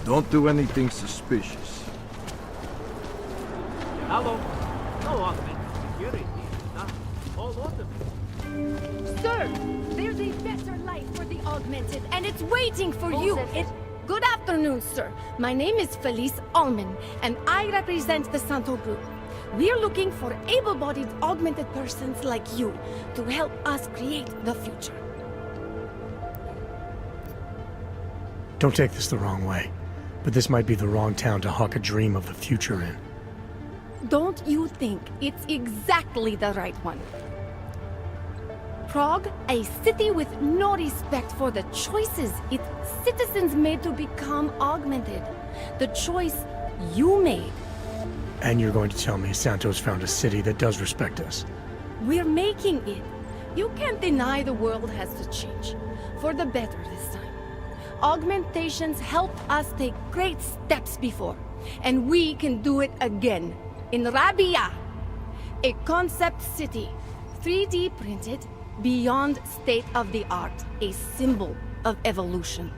Don't do anything suspicious. Hello. No augmented security. All automated. Sir, there's a better life for the augmented, and it's waiting for you. Good afternoon, sir. My name is Felice Allman, and I represent the Santo Group. We're looking for able-bodied augmented persons like you to help us create the future. Don't take this the wrong way, but this might be the wrong town to hawk a dream of the future in. Don't you think it's exactly the right one? Prague, a city with no respect for the choices its citizens made to become augmented. The choice you made. And you're going to tell me Santos found a city that does respect us? We're making it. You can't deny the world has to change. For the better this time. Augmentations helped us take great steps before. And we can do it again. In Rabia. A concept city. 3D printed. Beyond state-of-the-art, a symbol of evolution.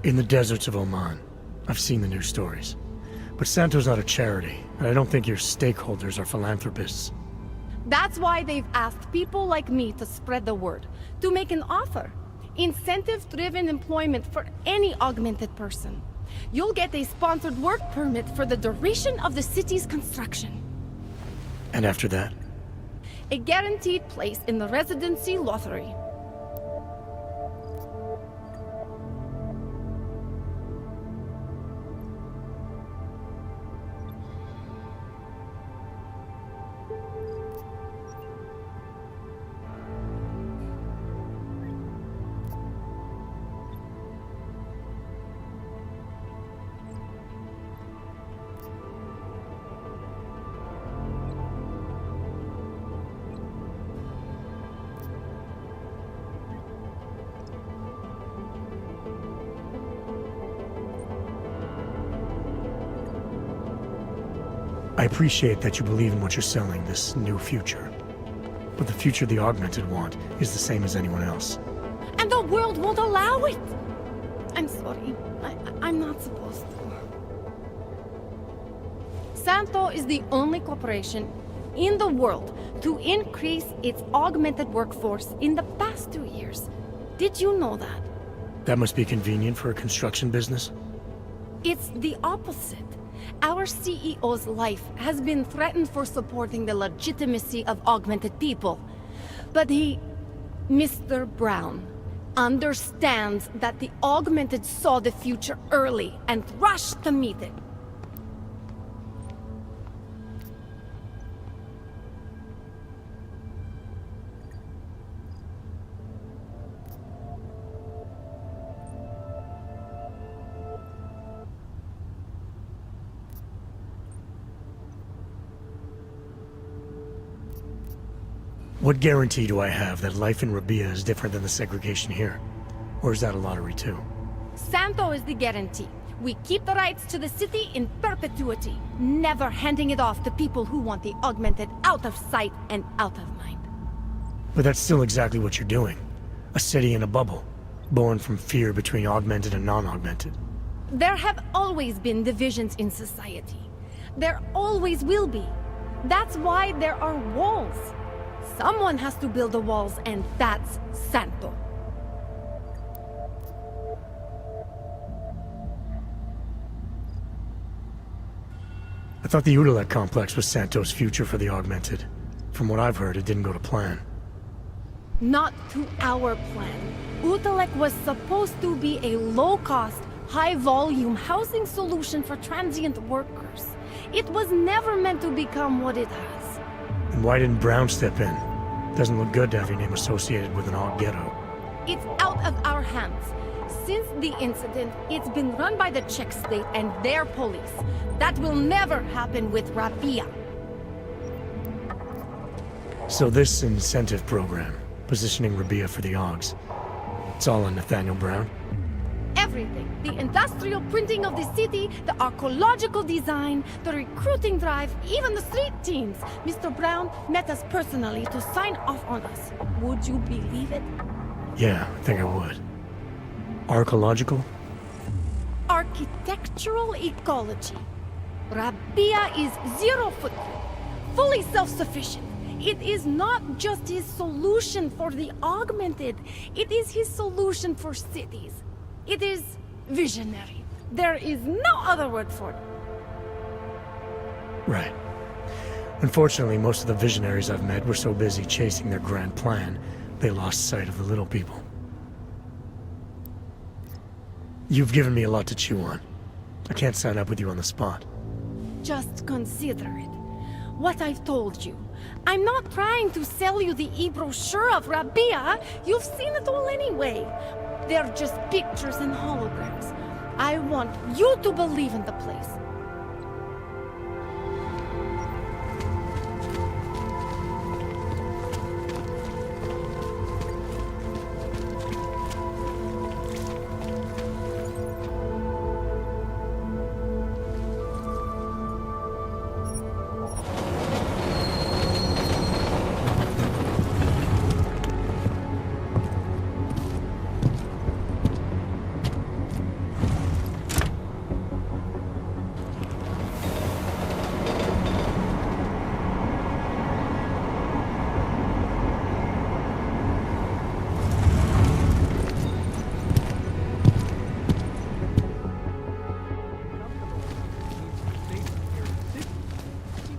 In the deserts of Oman. I've seen the news stories. But Santo's not a charity, and I don't think your stakeholders are philanthropists. That's why they've asked people like me to spread the word, to make an offer. Incentive-driven employment for any augmented person. You'll get a sponsored work permit for the duration of the city's construction. And after that? A guaranteed place in the residency lottery. I appreciate that you believe in what you're selling, this new future. But the future the Augmented want is the same as anyone else. And the world won't allow it! I'm sorry. I'm not supposed to. Santo is the only corporation in the world to increase its augmented workforce in the past 2 years. Did you know that? That must be convenient for a construction business? It's the opposite. Our CEO's life has been threatened for supporting the legitimacy of augmented people. But he, Mr. Brown, understands that the augmented saw the future early and rushed to meet it. What guarantee do I have that life in Rabia is different than the segregation here? Or is that a lottery too? Santo is the guarantee. We keep the rights to the city in perpetuity, never handing it off to people who want the augmented out of sight and out of mind. But that's still exactly what you're doing. A city in a bubble, born from fear between augmented and non-augmented. There have always been divisions in society. There always will be. That's why there are walls. Someone has to build the walls, and that's Santo. I thought the Udalek complex was Santo's future for the Augmented. From what I've heard, it didn't go to plan. Not to our plan. Utalek was supposed to be a low-cost, high-volume housing solution for transient workers. It was never meant to become what it has. And why didn't Brown step in? Doesn't look good to have your name associated with an Aug ghetto. It's out of our hands. Since the incident, it's been run by the Czech state and their police. That will never happen with Rabia. So this incentive program, positioning Rabia for the Augs, it's all on Nathaniel Brown? Everything. The industrial printing of the city, the archaeological design, the recruiting drive, even the street teams. Mr. Brown met us personally to sign off on us. Would you believe it? Yeah, I think I would. Archaeological? architectural ecology. Rabia is 0 footprint, fully self-sufficient. It is not just his solution for the augmented, it is his solution for cities. It is visionary. There is no other word for it. Right. Unfortunately, most of the visionaries I've met were so busy chasing their grand plan, they lost sight of the little people. You've given me a lot to chew on. I can't sign up with you on the spot. Just consider it. What I've told you. I'm not trying to sell you the e-brochure of Rabia. You've seen it all anyway. They're just pictures and holograms. I want you to believe in the place.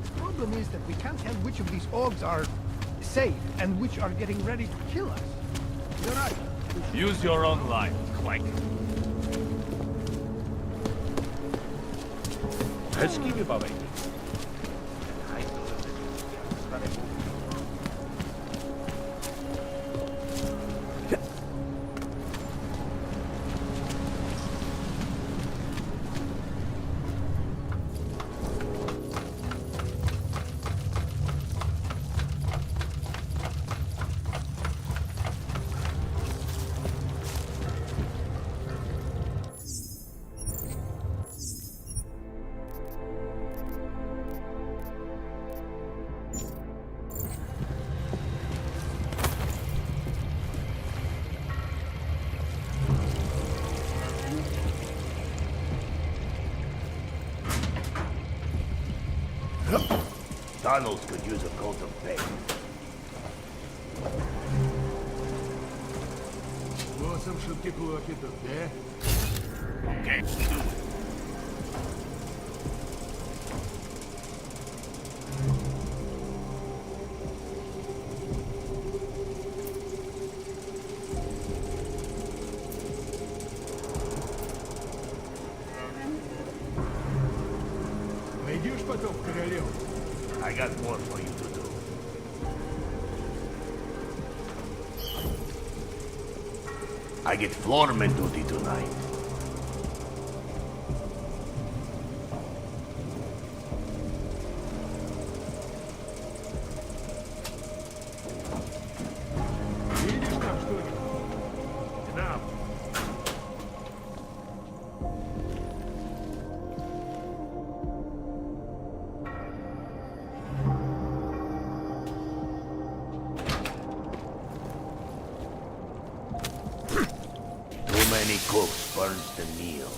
The problem is that we can't tell which of these orgs are safe and which are getting ready to kill us. You're right. Use your own line, Clank. Hezký vybavení. Donald could use a coat of paint. Want some szybkie kółki do mnie? Okay, do it. Пойдешь потом к королеву? I got more for you to do. I get floorman duty tonight. Видишь там что-нибудь? К нам. Too many cooks burns the meal.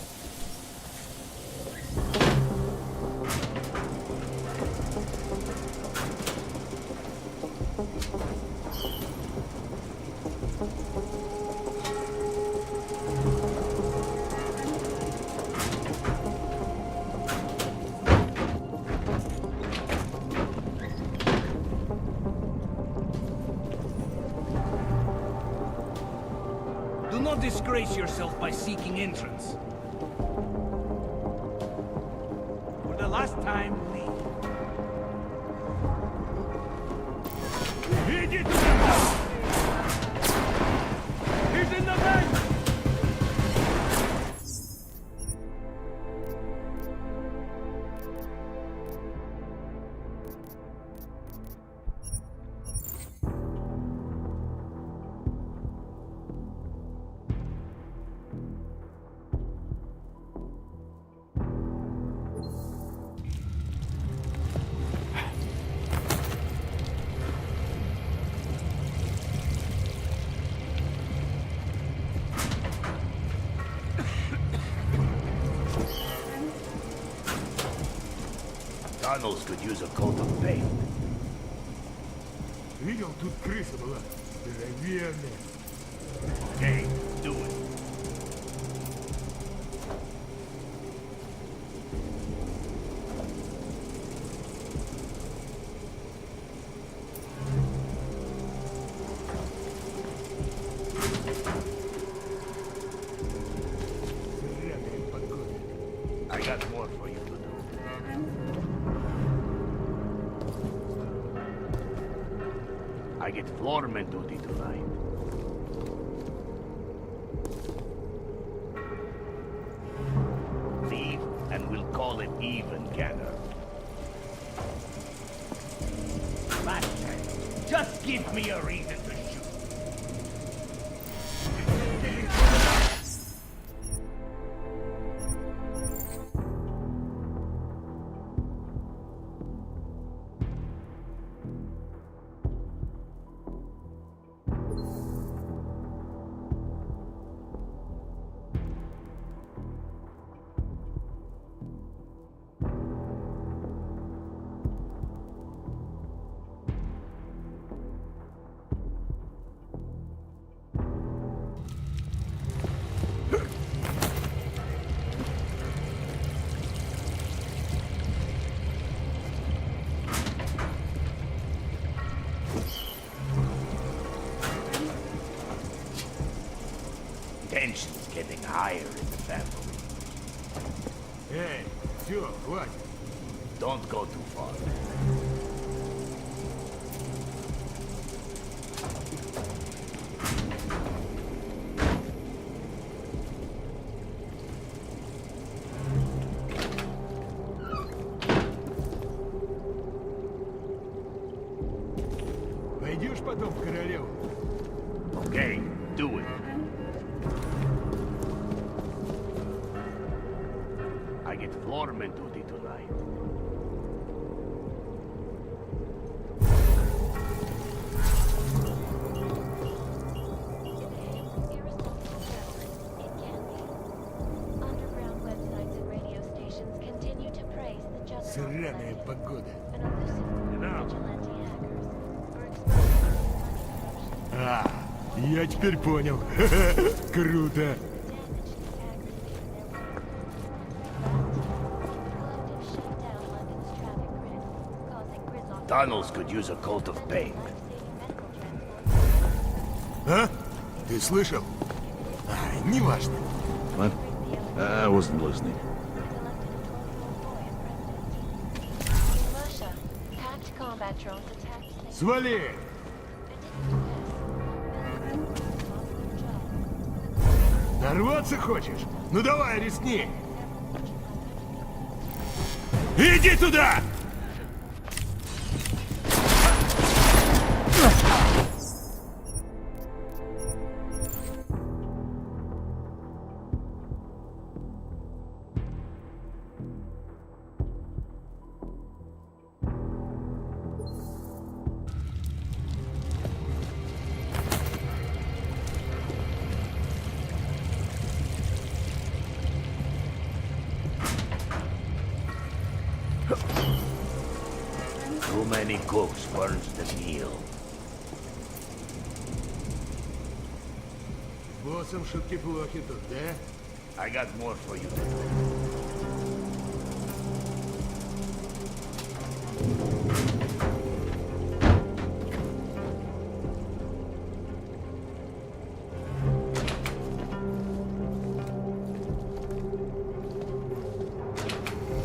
Do not disgrace yourself by seeking entrance. For the last time, leave. Видите? He's in the bank! Tunnels could use a coat of paint. Видел, тут крыса была. Здоровенная. Okay, do it. Сраная погода. I got more for you to do. I get floorman duty tonight. Leave, and we'll call it even, Ganner. Last time, just give me a reason to shoot. Tension's getting higher in the family. Эй, все, хватит. Don't go too far. Пойдешь потом в Королеву? Okay, do it. I get floorman duty tonight. Underground websites and radio stations continue to praise the juggernaut Сраная collective, погода. an elusive group of Now. vigilante hackers for exposing money corruption, А, я теперь понял. Круто. damage the aggregated collective shut down London's traffic grid, causing gridlock. Tunnels could use a coat of paint. Life-saving medical transport. А? Ты слышал? А, неважно. What? I wasn't listening. In Russia, hacked combat drones attacked cities. Свали! Нарваться хочешь? Ну давай, рискни! Иди туда! Too many cooks burns the meal. С боссом шутки плохи тут, да? I got more for you to do.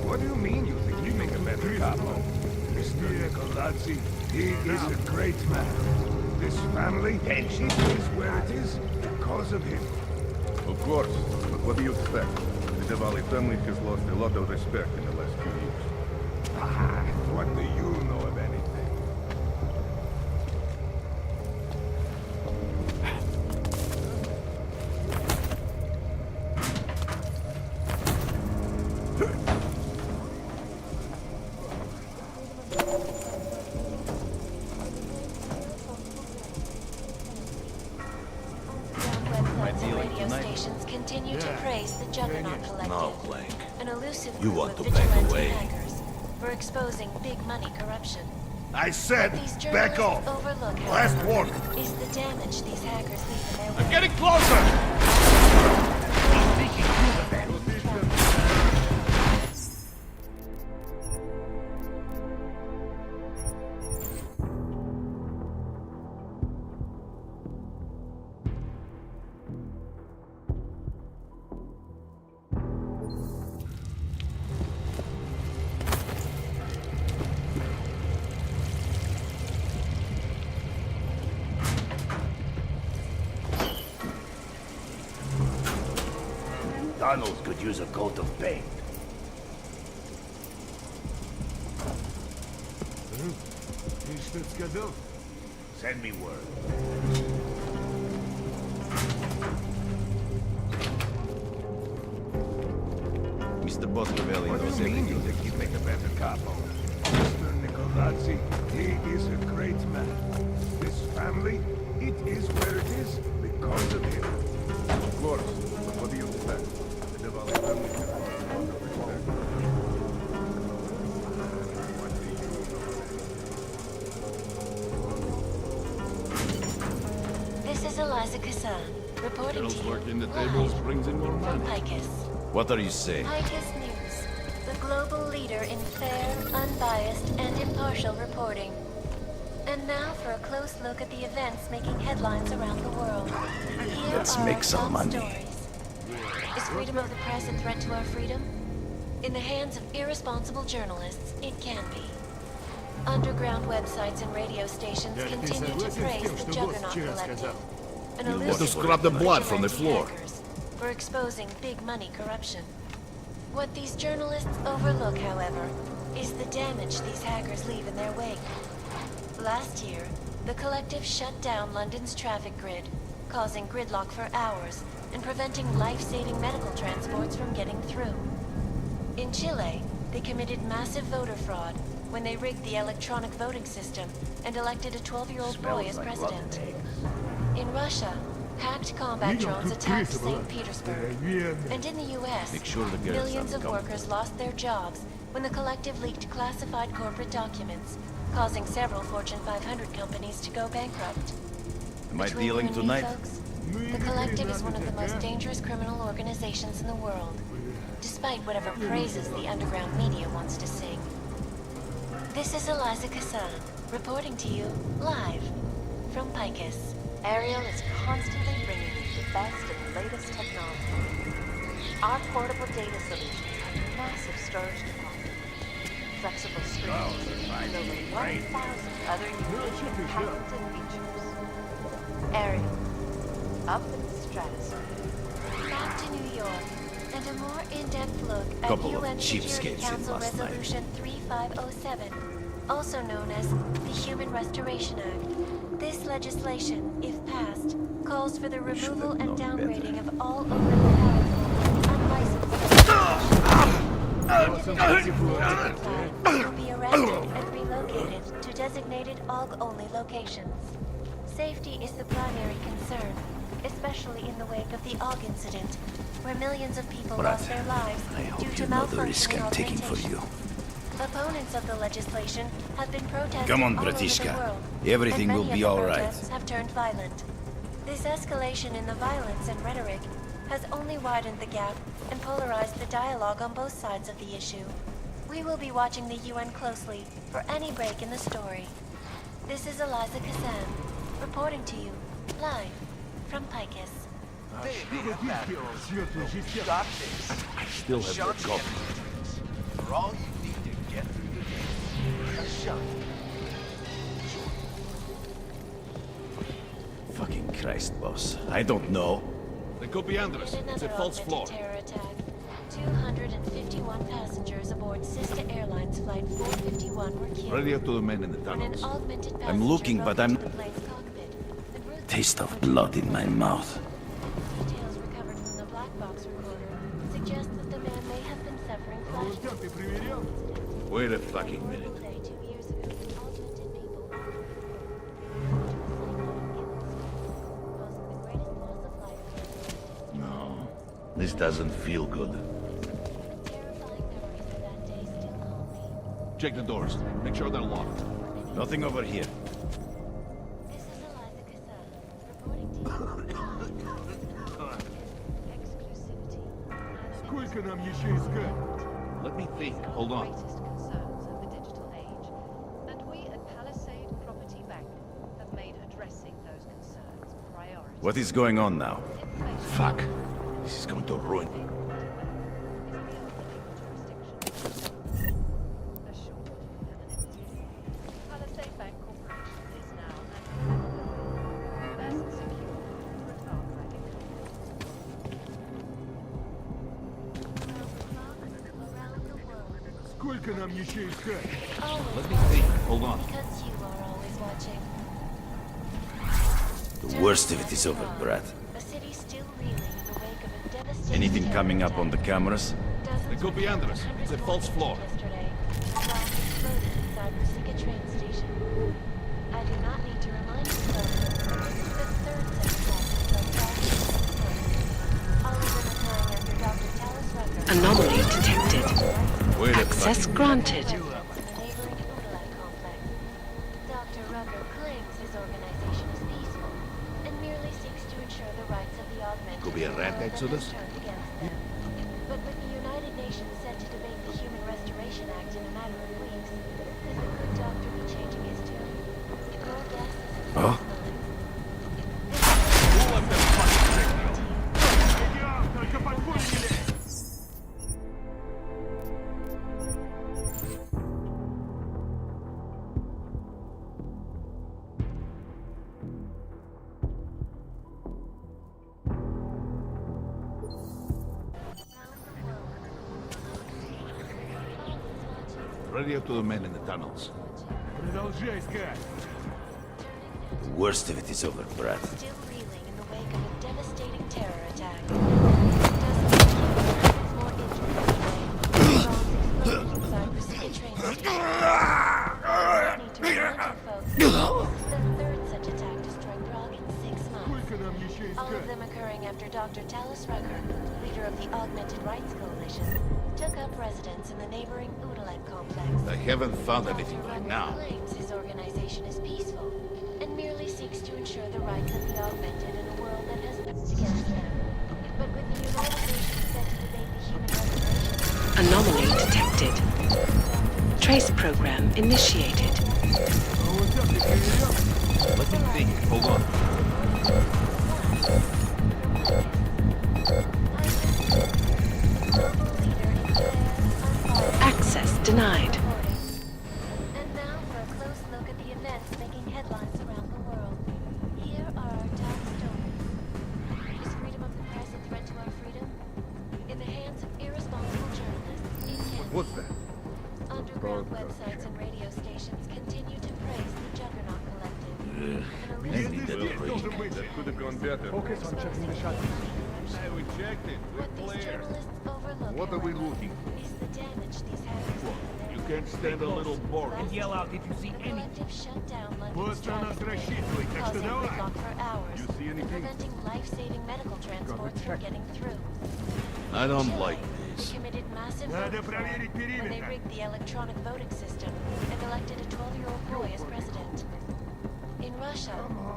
What do you mean you think you make a better capo? Mr. Colazzi, he is a great man. This family, it is where it is because of him. Of course, but what do you expect? The Diwali family has lost a lot of respect in the last few years. Ah, what do you know of anything? Underground websites and radio stations continue to praise the Juggernaut Collective. No, Blank. An elusive You group want of to back vigilante away. hackers for exposing big money corruption. I said, What these back journalists off. overlook, Last however, warning. is the damage these hackers leave in their wake. Getting closer! Donald could use a coat of paint. Ты что-то сказал? Send me word. Mr. Bottovelli knows everything. Think he'd make a better capo? Mr. Nicolazzi, he is a great man. This family, it is where it is because of him. Of course, but what do you expect? The Diwali family has lost a lot of respect. What do you know? This is Eliza Kassan, reporting to you working the live tables brings in more from money. Picus. What are you saying? Picus News, the global leader in fair, unbiased, and impartial reporting. And now for a close look at the events making headlines around the world. Here Let's are make our some top money. stories. Is freedom of the press a threat to our freedom? In the hands of irresponsible journalists, it can be. Underground websites and radio stations Ты continue to согласен с praise тем, the что босс Juggernaut вчера Collective, сказал? an You'll want to elusive scrub the group of blood from the vigilante floor. hackers for exposing big money corruption. What these journalists overlook, however, is the damage these hackers leave in their wake. Last year, the Collective shut down London's traffic grid, causing gridlock for hours and preventing life-saving medical transports from getting through. In Chile, they committed massive voter fraud when they rigged the electronic voting system and elected a 12-year-old boy as president. In Russia, hacked combat Видел, drones тут attacked крыса была. St. Petersburg. Здоровенная. And in the US, Make sure the girls millions don't of come. workers lost their jobs when the Collective leaked classified corporate documents, causing several Fortune 500 companies to go bankrupt. Am I Between dealing you and me, tonight? folks, the Collective is one of the most dangerous criminal organizations in the world, despite whatever praises the underground media wants to sing. This is Eliza Kassan, reporting to you live from Picus. Ariel is constantly bringing you the best and latest technology. Our portable data solutions have massive storage capacity, flexible screens, and over 1,000 other unique and patented features. Ariel, up in the stratosphere. Back to New York, and a more in-depth look at Couple of UN Security cheapskates in Council last night. Resolution 3507, also known as the Human Restoration Act. This legislation, if passed, calls for the removal and known downgrading of all overly powerful, unlicensed will be arrested and relocated to designated AUG-only locations. Safety is the primary concern, especially in the wake of the AUG incident, where millions of people lost their lives I due hope to you know the risk malfunctioning I'm taking for augmentation. you. Opponents of the legislation have been protesting Come on, all over the Bratishka. world, Everything and will many be of the all right. protests have turned violent. This escalation in the violence and rhetoric has only widened the gap and polarized the dialogue on both sides of the issue. We will be watching the UN closely for any break in the story. This is Eliza Kassan, reporting to you, live from Picus. I still have that coffee. For all you need to get through the day. A shot. Fucking Christ, boss. I don't know. They could be under us. In It's a another false augmented floor. terror attack, 251 passengers aboard Sister Airlines Flight 451 were killed. Radio to the men in the When an tunnels. augmented I'm passenger looking, broke but I'm... into the plane's cockpit and ruthlessly Taste of butchered blood in my mouth. Details recovered from the black box recorder suggest that the man may have been suffering Ты flashbacks. проверял? Wait a fucking minute. Day 2 years ago, when augmented people causing the greatest loss of life. No, this doesn't feel good. Terrifying memories of that day still haunt me. Check the doors. Make sure they're locked. Nothing over here. This is Eliza Cassan, reporting to you. Exclusivity. Сколько нам еще искать? Let me think. Hold on. Greatest concerns of the digital age, and we at Palisade Property Bank have made addressing those concerns a priority. What is going on now? Inflation Fuck. This is going to ruin me. is beyond the legal jurisdiction. Assured anonymity. Palisade Bank Corporation is now and best secure for advanced Around the world. Сколько нам еще искать? Let me think. Hold on. Because you are always watching. The worst of it is over, Brad. A city still reeling in the wake of a devastating Anything terror coming up on the attack. cameras? Dozens They could be of under us. hundreds It's a more false floor. yesterday. Bombs exploded inside Rusika train station. I do not need to remind you, folks. This is the third such attack so far. All of them occurring after Dr. Talis Rucker Anomaly detected. Wait a Access second. granted. in the neighboring Udalite complex. Dr. Rucker claims his organization is peaceful and merely seeks to ensure the rights of the augmented Could be a in rat world that exodus? has turned against them. But with the United Nations set to debate the Human Restoration Act in a matter of weeks, could the good doctor be changing his tune? Your guess is as Huh? good as mine. Идем, только под пули не лезь! Radio to the men in the tunnels. Продолжай искать! The worst of it is over, Brad. Still reeling in the wake of a devastating terror attack. Dozens of hundreds more injured yesterday. Bombs exploded inside Rusika train station. I need to remind you folks, this is the third such attack destroying Prague in 6 months. Сколько нам еще All of искать? them occurring after Dr. Talis Rucker, leader of the Augmented Rights Coalition, took up residence in the neighboring Udalite complex. I haven't found Dr. anything right Rucker now. claims his organization is peaceful and merely seeks to ensure the rights of the augmented in a world that has nothing against them. But with the United Nations set to debate the Human Restoration Anomaly detected. Trace program initiated. Вот так и перейдем. Let me think. Hold on. Access denied. And now for a close look at the events making headlines around the world. Here are our top stories. Is freedom of the press a threat to our freedom? In the hands of irresponsible journalists, it can. What's that? Underground websites and radio stations continue to praise the Juggernaut Collective. An Если illicit здесь должен быть. That could have gone better. Focus on checking the shuttle. Hey, we checked it. What We're these clear. journalists overlook, What are we however, looking? is the damage these hackers did to their You can't stand a little boring. And yell out if you see The anything. collective shut down London's Вот на нас traffic grid, рассчитывай, так что causing давай. gridlock for hours, You see anything? preventing life-saving medical transports from getting through. I don't Chile, like who this. committed massive Надо vote fraud проверить when they периметр. rigged the electronic voting system and elected a 12-year-old boy as president. In Russia,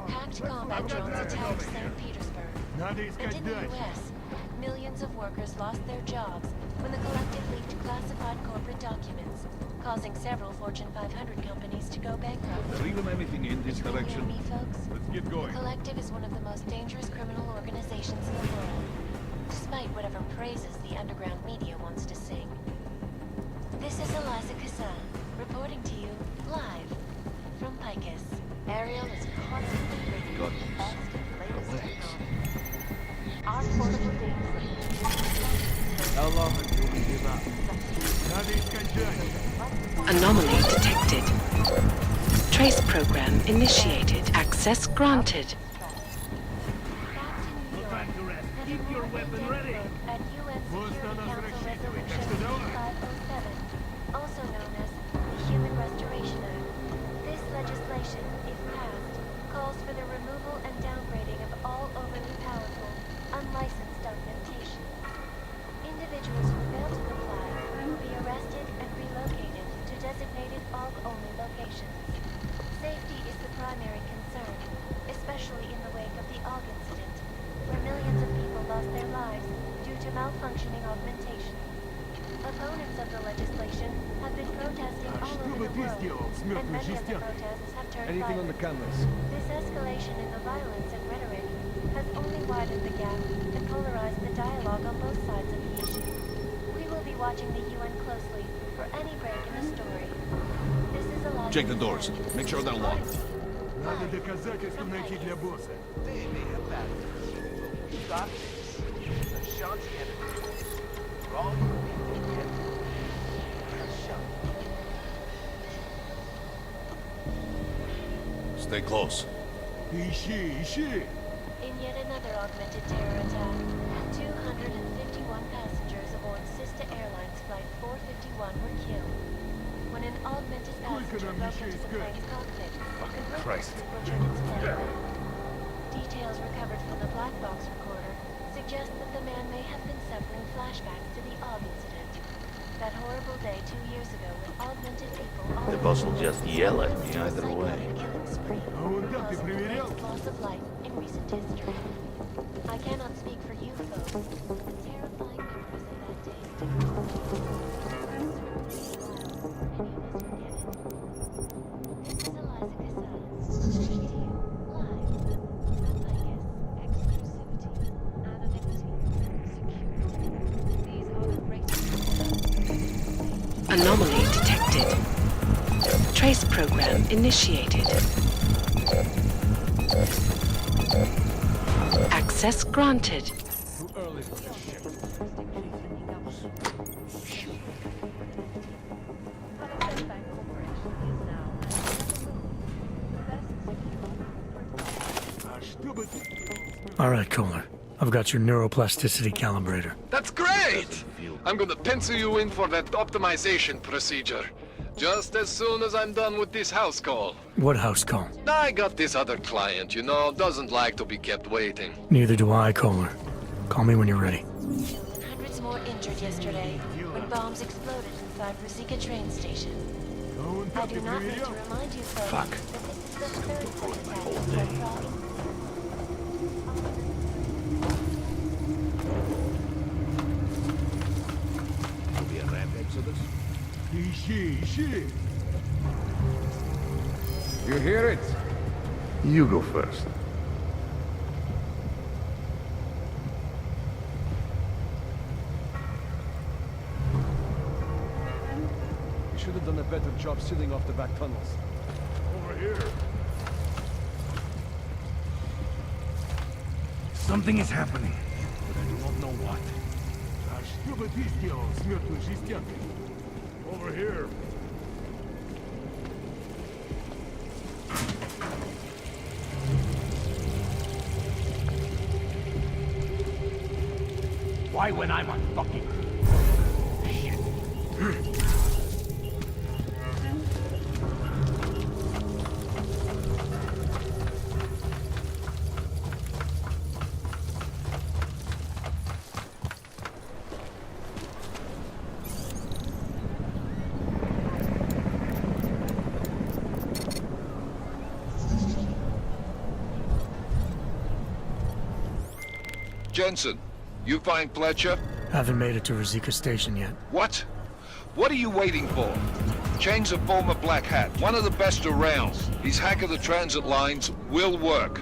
hacked combat drones attacked St. Petersburg. Надо And искать in the дальше. US, millions of workers lost their jobs when the collective leaked classified corporate documents, causing several Fortune 500 companies to go bankrupt. Is there even anything in this Between you direction? and me, folks, Let's get the going. collective is one of the most dangerous criminal organizations in the world, despite whatever praises the underground media wants to sing. This is Eliza Cassan, reporting to you live from Picus. Ariel is constantly bringing you the best and latest technology. Our portable data solution. How long until we give up? Надо искать дальше. Anomaly detected. Trace program initiated. Access granted. No time to rest. Keep your weapon ready. At UN Вот на Security нас Council рассчитывай, так Resolution что давай. 507, also known as the Human Restoration Act. This legislation, if passed, calls for the removal and downgrading of all overly powerful, unlicensed augmentation. Individuals who fail to comply will be arrested and relocated to designated malfunctioning augmentation. Opponents of the legislation have been protesting all over the world, and many of the protests have turned violent. This escalation in the violence and rhetoric has only widened the gap and polarized the dialogue on both sides of the issue. We will be watching the UN closely for any break in the story. This is a Check the doors. Make sure they're locked. Надо доказательства найти для босса. Stay close. Ищи! In yet another augmented terror attack, 251 passengers aboard Sista Airlines Flight 451 were killed when an augmented passenger broke into the plane's cockpit and witnessed the its plane. Details recovered from the black box recorder suggest that the man may have been suffering flashbacks to the AUG incident. That horrible day 2 years ago when augmented people all The boss will just yell at me either way. killing spree caused the greatest loss of life in recent history. I cannot speak for you folks, but terrifying memories of that day stick with me. This is Eliza Casales, coming to you live from Vegas. Exclusivity, anonymity, security. These are the greatest. Anomaly detected. Trace program initiated. Access granted. All right, Kohler. I've got your neuroplasticity calibrator. That's great! I'm gonna pencil you in for that optimization procedure. Just as soon as I'm done with this house call. What house call? I got this other client, you know, doesn't like to be kept waiting. Neither do I, Kohler. Call me when you're ready. Hundreds more injured yesterday when bombs exploded inside Ruzicka train station. I do not need to remind you folks Fuck. that this is the third such attack in Red Province. Will be a ramp exodus. Ищи! You hear it? You go first. You should have done a better job sealing off the back tunnels. Over here. Something is happening, but I do not know what. А что бы ты сделал с мертвой жестянкой? Over here. Why when I'm on fucking... Jensen, you find Fletcher? Haven't made it to Ruzicka Station yet. What? What are you waiting for? Chang's a former Black Hat, one of the best around. His hack of the transit lines will work.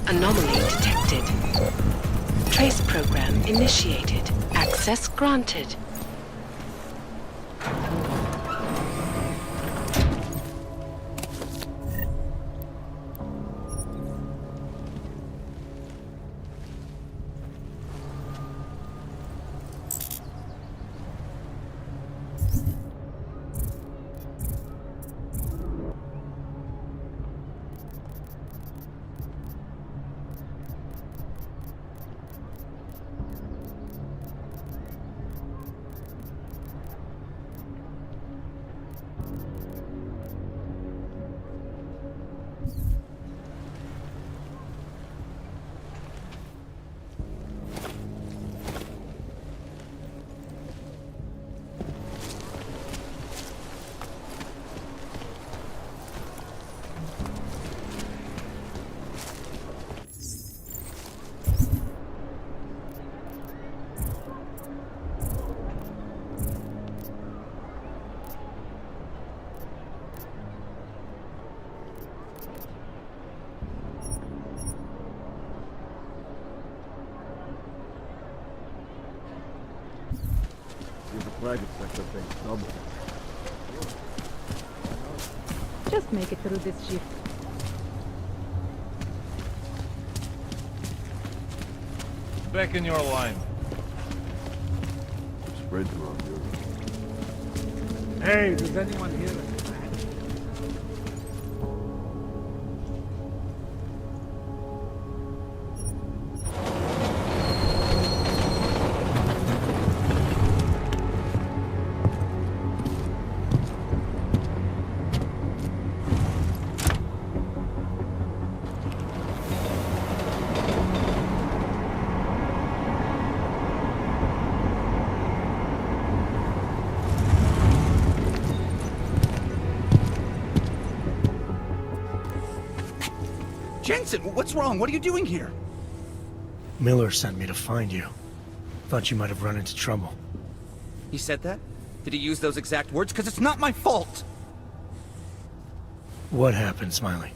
Anomaly detected. Trace program initiated. Access granted. private sector pays double. Just make it through this shift. Back in your line. Spread around Europe. Hey, does anyone hear it? Jensen, what's wrong? What are you doing here? Miller sent me to find you. Thought you might have run into trouble. He said that? Did he use those exact words? Because it's not my fault! What happened, Smiley?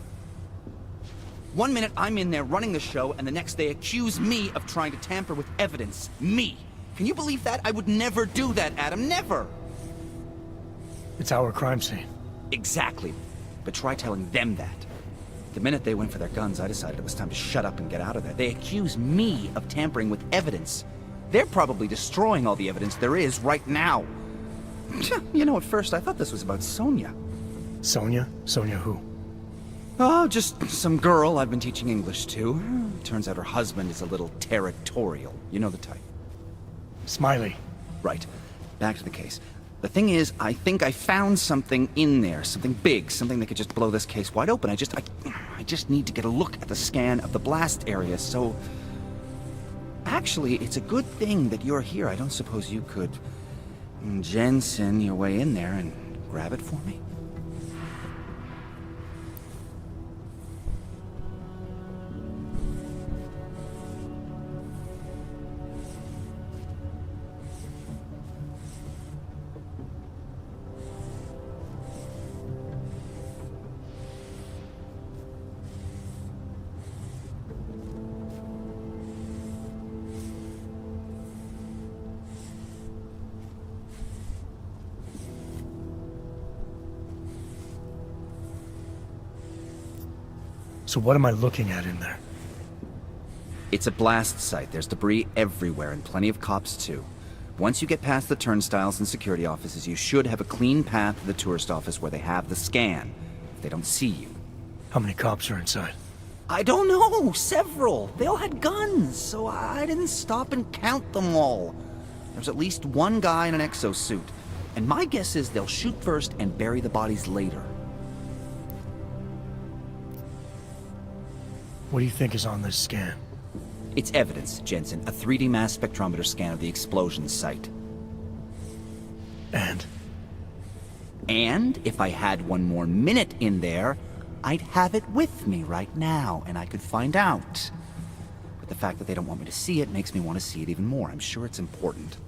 One minute I'm in there running the show, and the next they accuse me of trying to tamper with evidence. Me! Can you believe that? I would never do that, Adam. Never! It's our crime scene. Exactly. But try telling them that. The minute they went for their guns, I decided it was time to shut up and get out of there. They accuse me of tampering with evidence. They're probably destroying all the evidence there is right now. You know, at first I thought this was about Sonia. Sonia? Sonia who? Oh, just some girl I've been teaching English to. Turns out her husband is a little territorial. You know the type. Smiley. Right. Back to the case. The thing is, I think I found something in there. Something big. Something that could just blow this case wide open. I just need to get a look at the scan of the blast area, so... Actually, it's a good thing that you're here. I don't suppose you could... Jensen your way in there and grab it for me? So what am I looking at in there? It's a blast site. There's debris everywhere, and plenty of cops, too. Once you get past the turnstiles and security offices, you should have a clean path to the tourist office where they have the scan, if they don't see you. How many cops are inside? I don't know! Several! They all had guns, so I didn't stop and count them all. There's at least one guy in an exosuit, and my guess is they'll shoot first and bury the bodies later. What do you think is on this scan? It's evidence, Jensen. A 3D mass spectrometer scan of the explosion site. And? And if I had one more minute in there, I'd have it with me right now, and I could find out. But the fact that they don't want me to see it makes me want to see it even more. I'm sure it's important.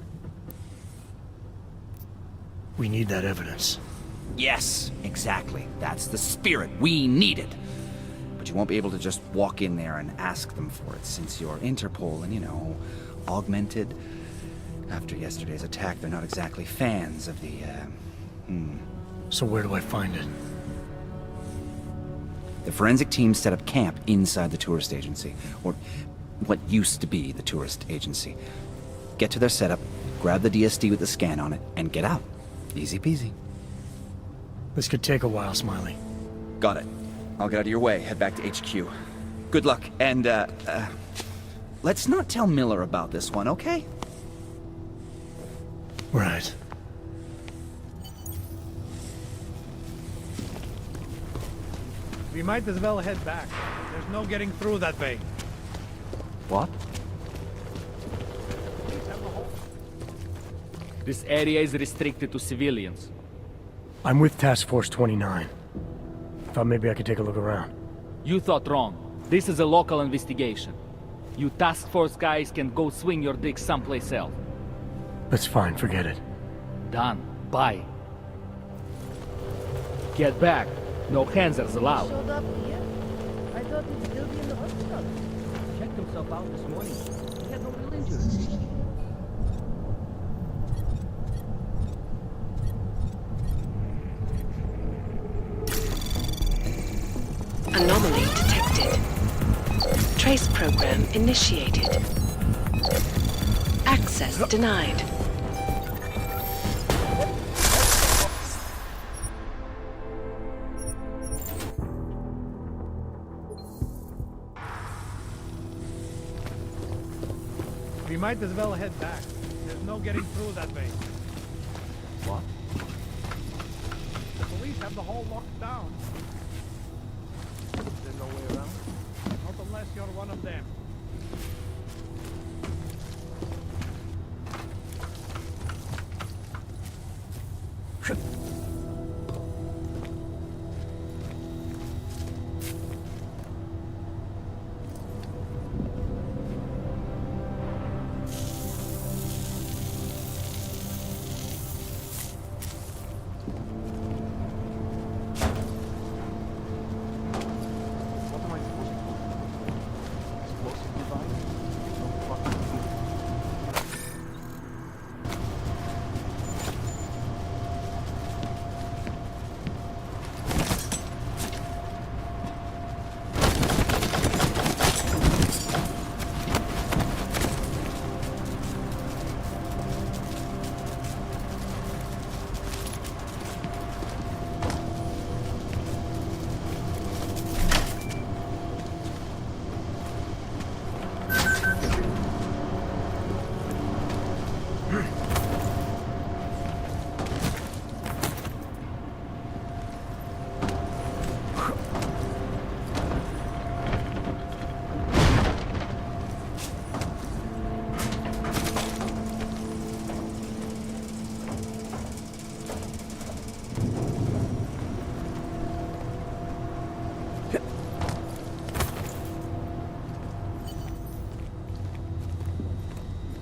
We need that evidence. Yes, exactly. That's the spirit. We need it. But you won't be able to just walk in there and ask them for it, since you're Interpol and, you know, augmented. After yesterday's attack, they're not exactly fans of the, So where do I find it? The forensic team set up camp inside the tourist agency, or what used to be the tourist agency. Get to their setup, grab the DSD with the scan on it, and get out. Easy peasy. This could take a while, Smiley. Got it. I'll get out of your way, head back to HQ. Good luck, and, let's not tell Miller about this one, okay? Right. We might as well head back. There's no getting through that way. What? This area is restricted to civilians. I'm with Task Force 29. Thought maybe I could take a look around. You thought wrong. This is a local investigation. You task force guys can go swing your dick someplace else. That's fine, forget it. Done. Bye. Get back. No handsers allowed. Showed up here? I thought he'd still be in the hospital. Checked himself out this morning. He had no real injuries. Trace program initiated. Access denied. We might as well head back. There's no getting through that way. What? The police have the hall locked down. There's no way around. Not unless you're one of them.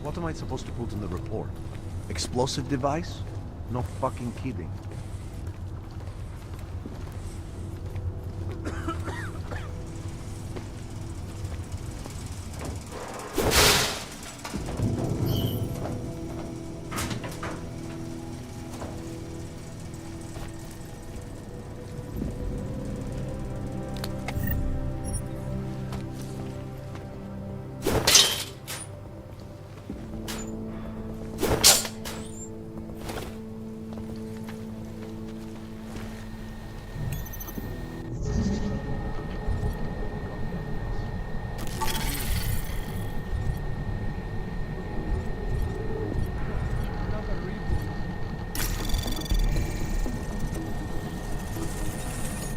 What am I supposed to put in the report? Explosive device? No fucking kidding.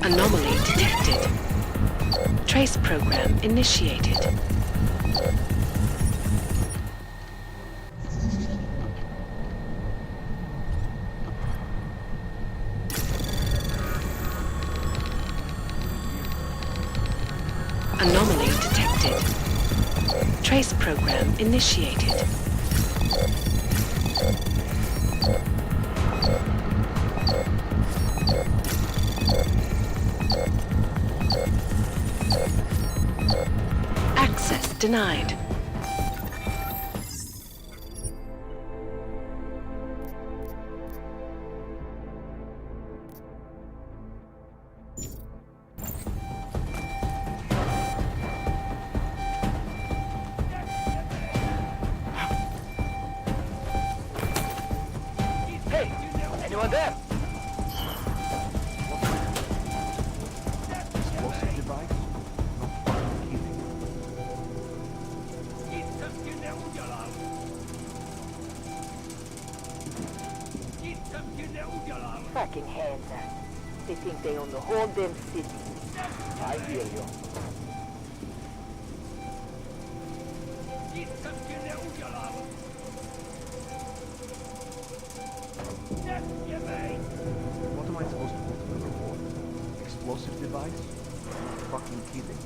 Anomaly detected. Trace program initiated. Anomaly detected. Trace program initiated. Access denied. Hey, anyone there? Explosive device? No fucking kidding. Fucking hands out. They think they own the whole damn city. I hear you. What am I supposed to put in the report? Explosive device? No fucking kidding.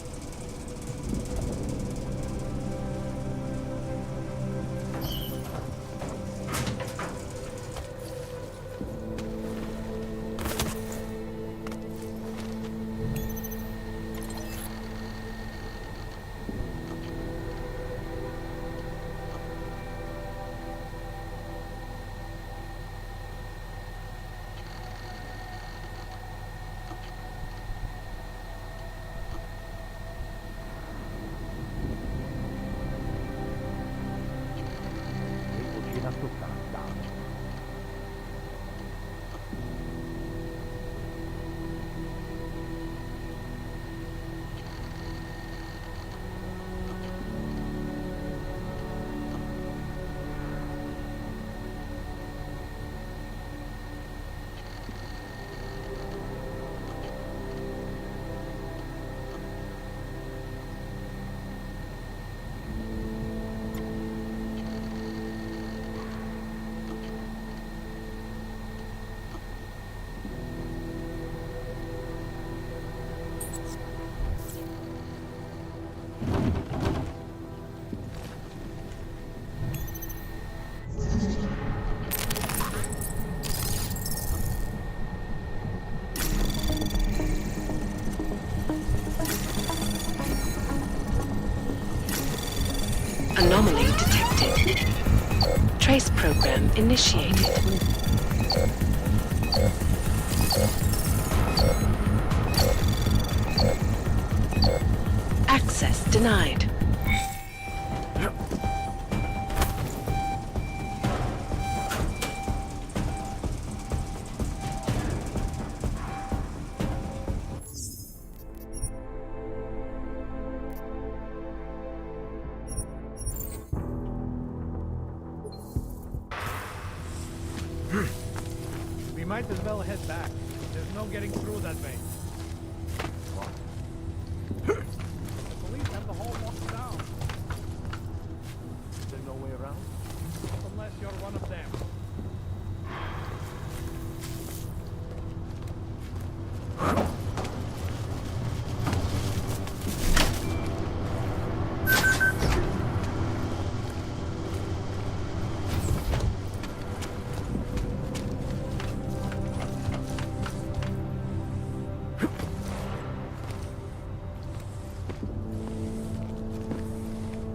Trace program initiated. Access denied. We might as well head back. There's no getting through that way. The police have the whole locked down. Is there no way around? Unless you're one of them.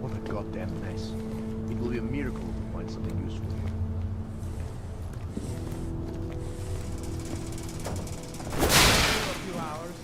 What a goddamn mess. It will be a miracle if we find something useful here. A few hours.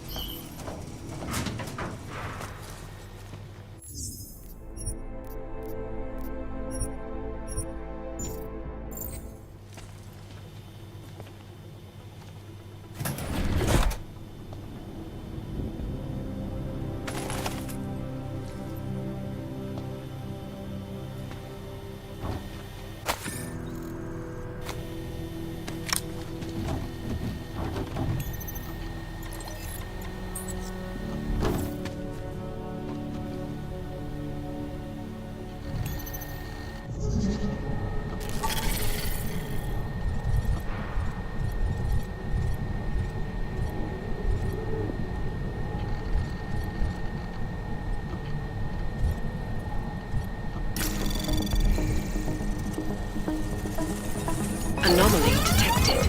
Anomaly detected.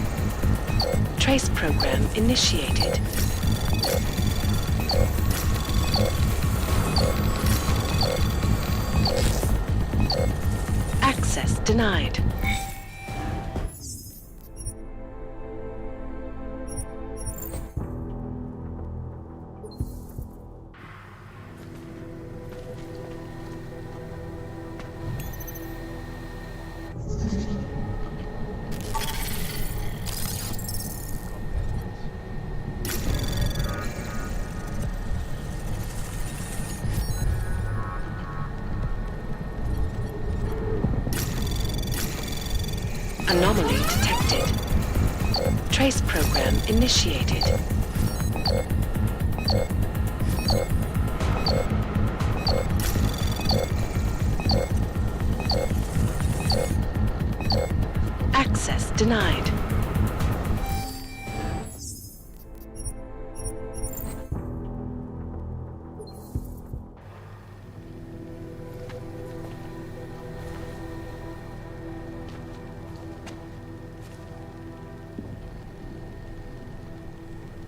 Trace program initiated. Access denied. Anomaly detected. Trace program initiated. Access denied.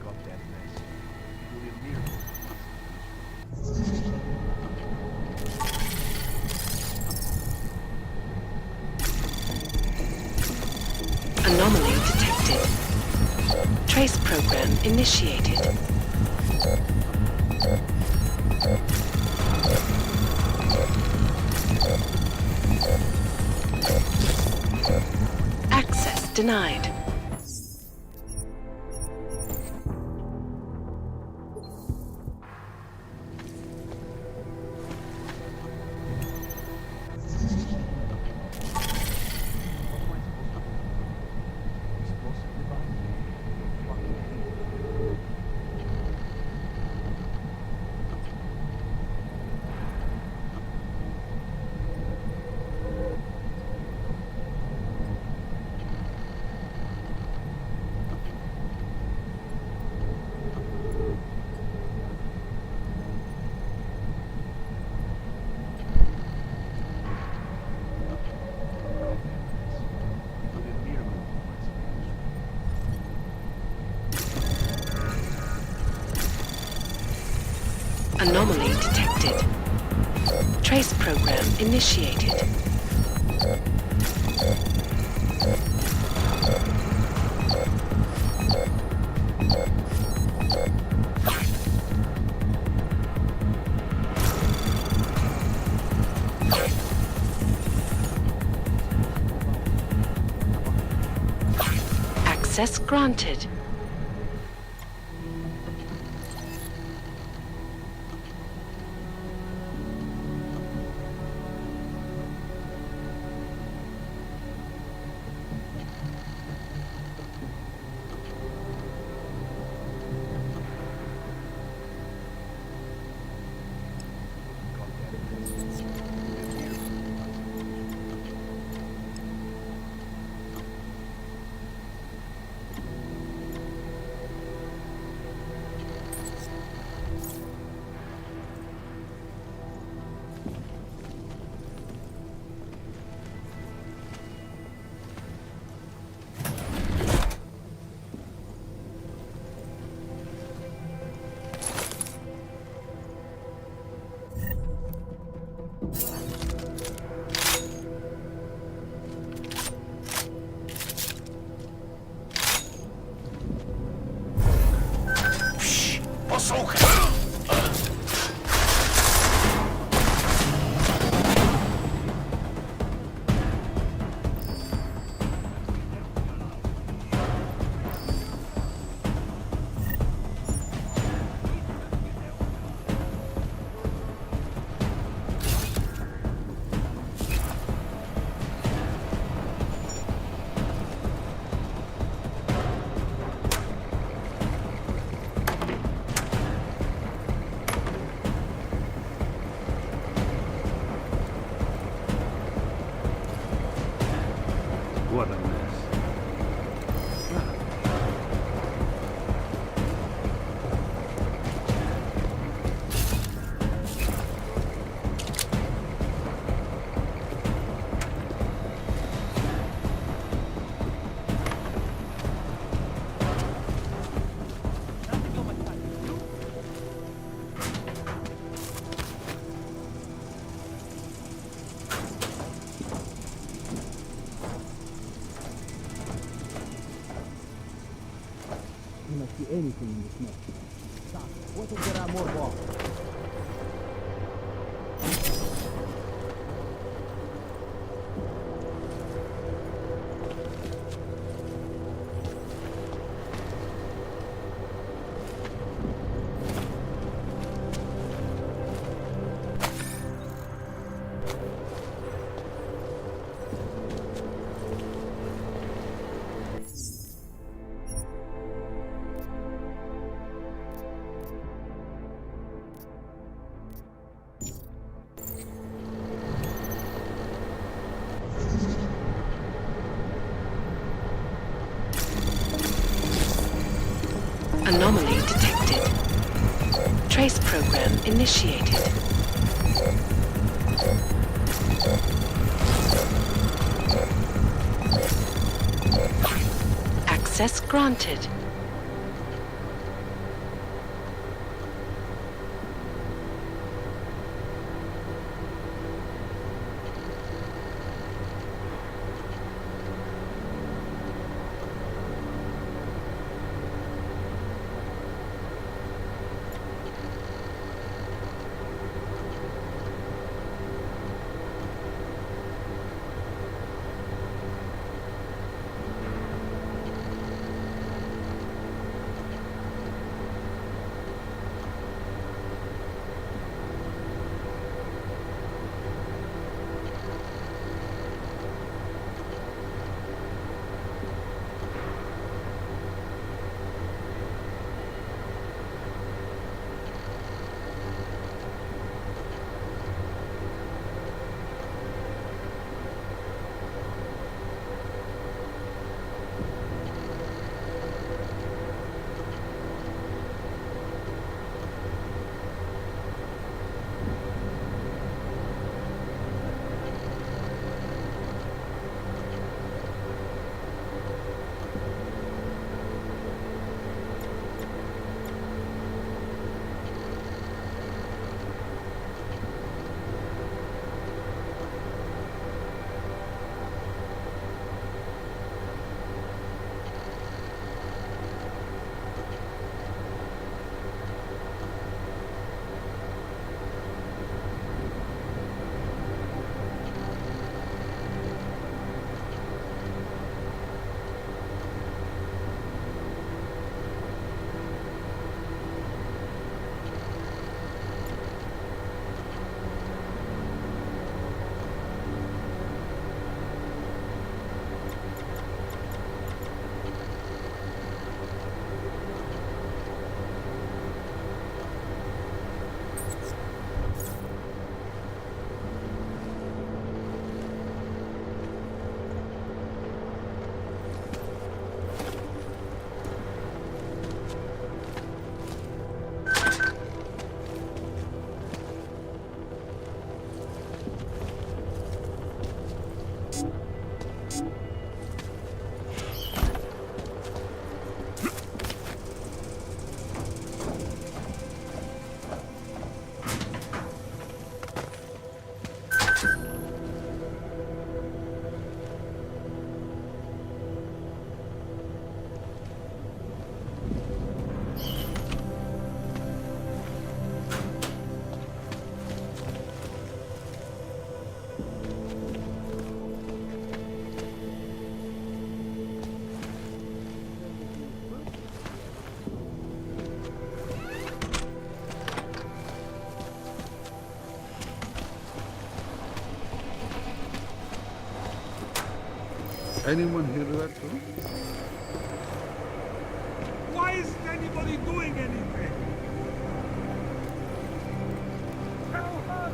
Goddamn mess. It will be a miracle. Anomaly detected. Trace program initiated. Access denied. Explosive device? Fucking Anomaly detected. Trace program initiated. Access granted. What a mess. You must see anything in this mess. Stop. What if there are more walls? Anomaly detected. Trace program initiated. Access granted. Anyone hear that too? Why isn't anybody doing anything? Help us!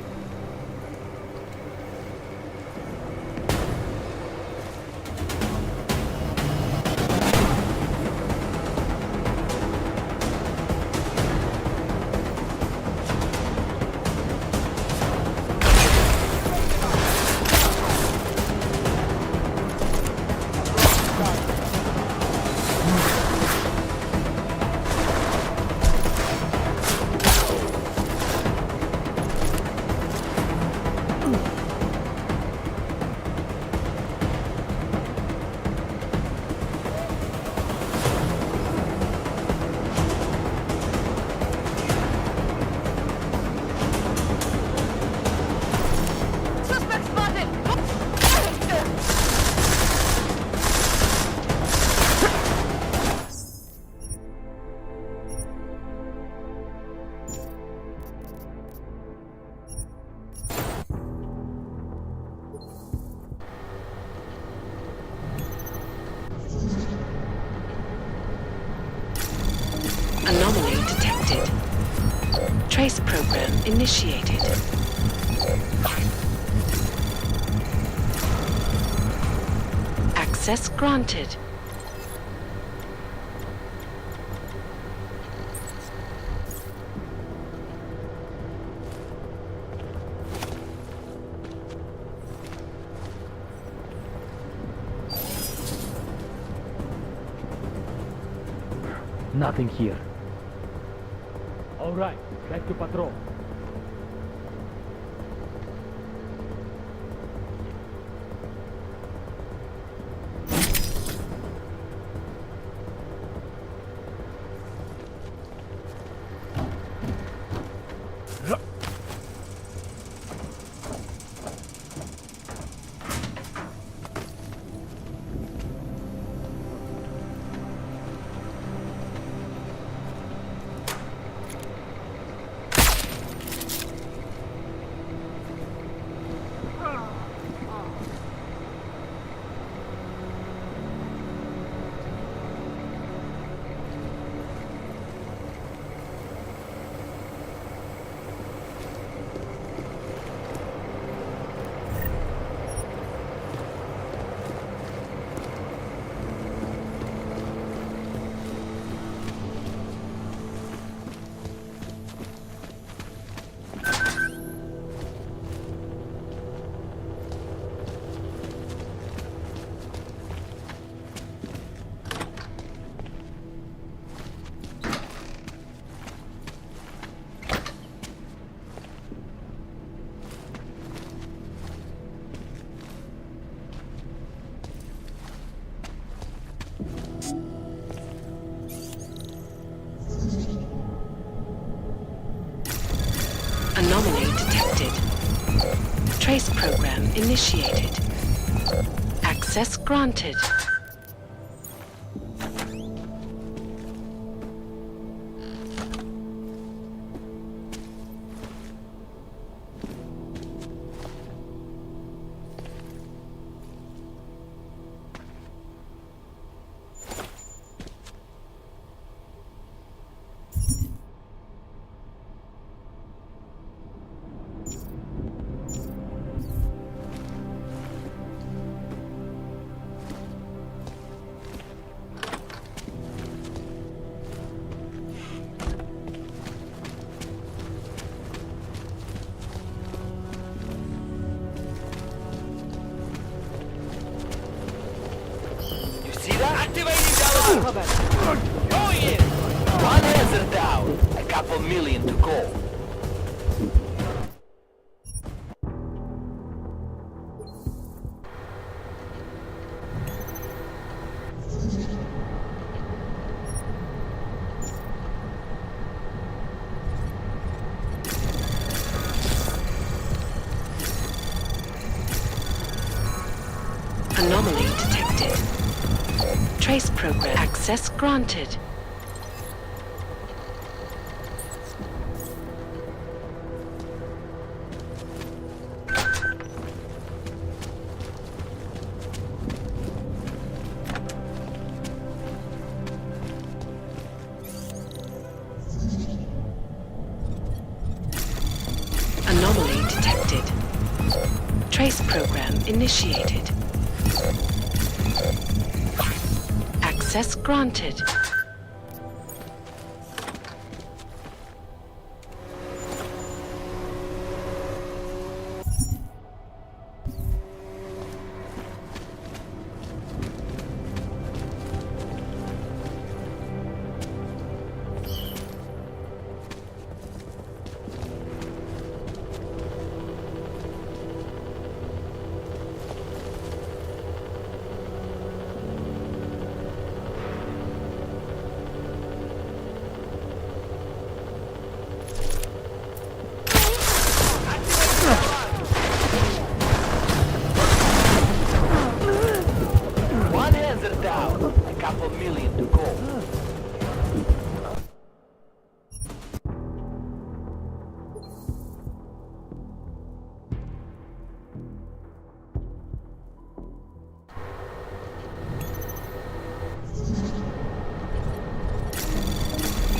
Anomaly detected. Trace program initiated. Access granted. Nothing here. All right, back to patrol. Anomaly detected. Trace program initiated. Access granted. Activating the alarm! Going in! One hazard down. A couple million to go. Anomaly detected. Trace program access granted. Trace program initiated. Access granted. One answer down. A couple million to go.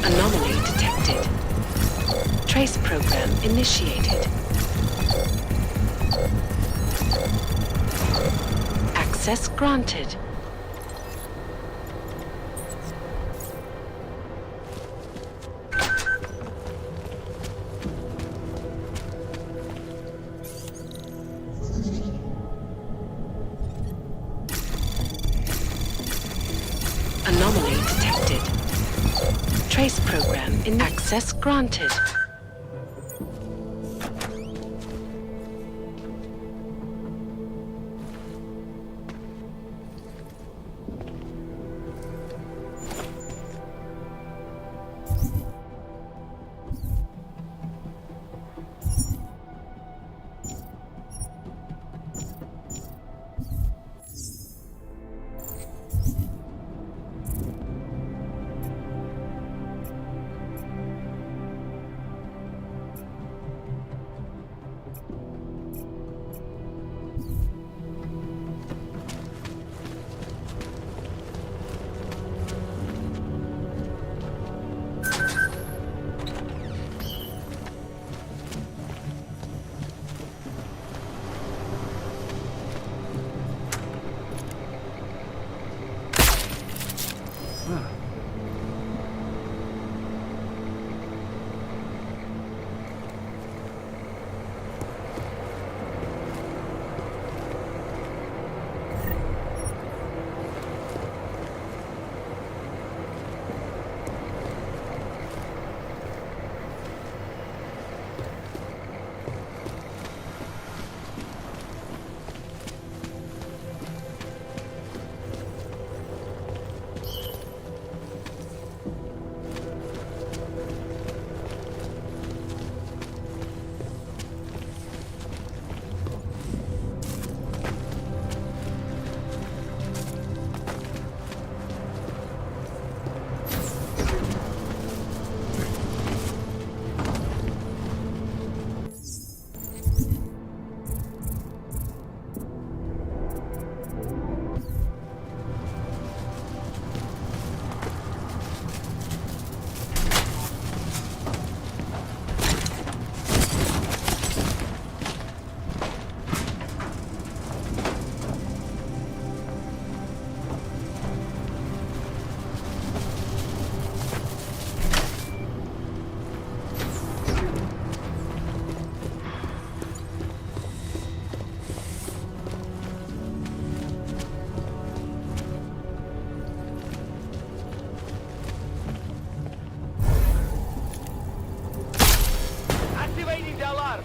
Anomaly detected. Trace program initiated. Access granted. Anomaly detected. Trace program in access granted. Activating the alarm.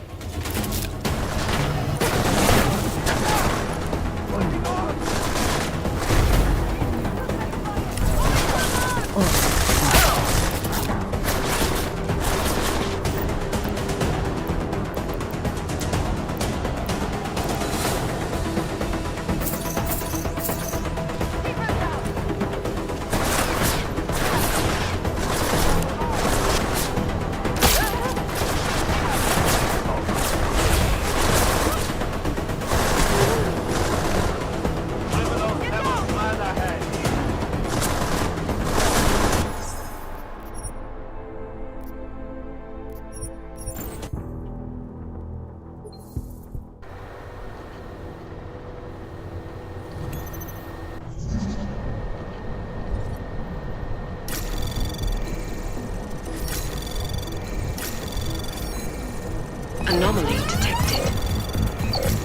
Anomaly detected.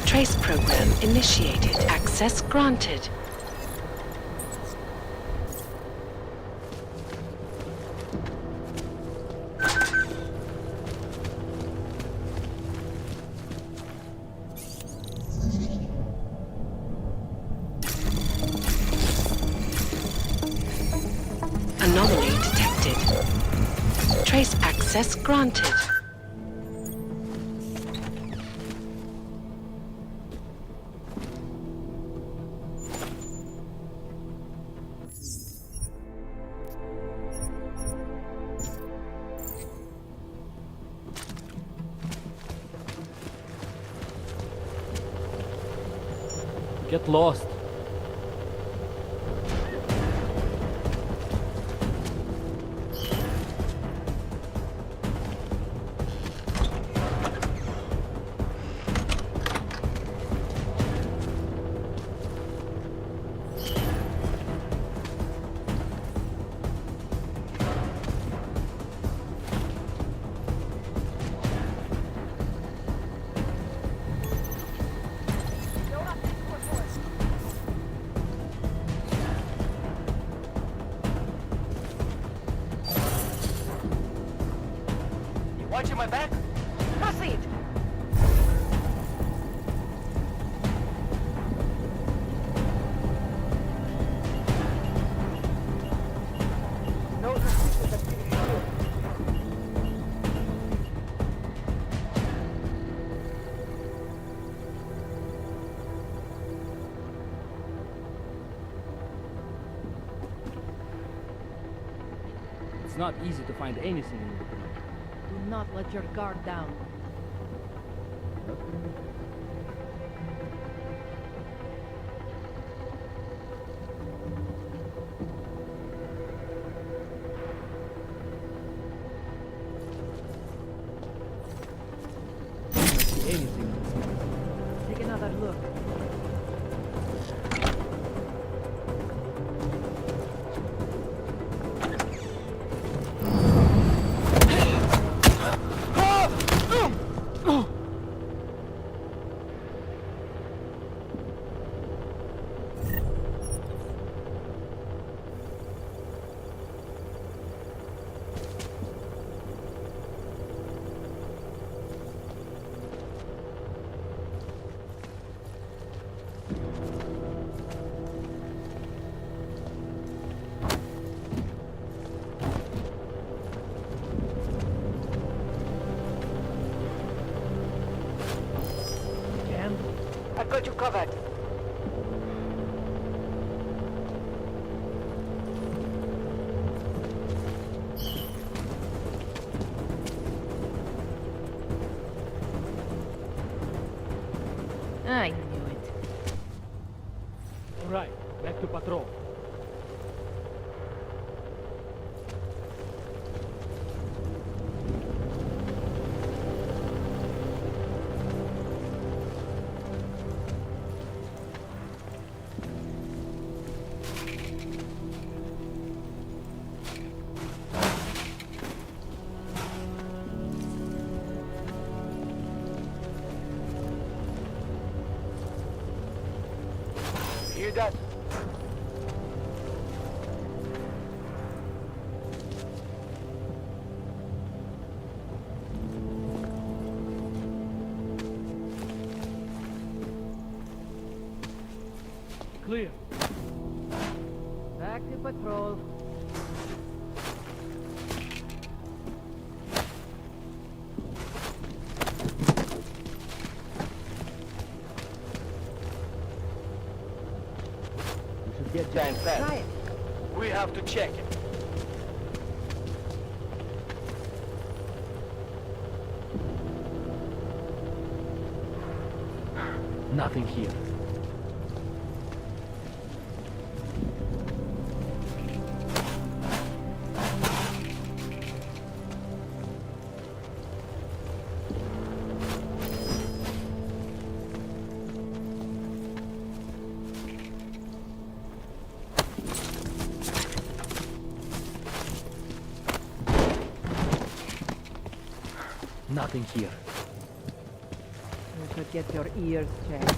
Trace program initiated. Access granted. Anomaly detected. Trace access granted. Get lost. Watching my back? Proceed! No suspicious activity here. It's not easy to find anything in the group. Do not let your guard down. Anything. Take another look. I've got you covered. I knew it. All right, back to patrol. Hear that? Clear. Back to patrol. Get Giant fast. Try it. We have to check it. nothing here. Nothing here. You should get your ears checked.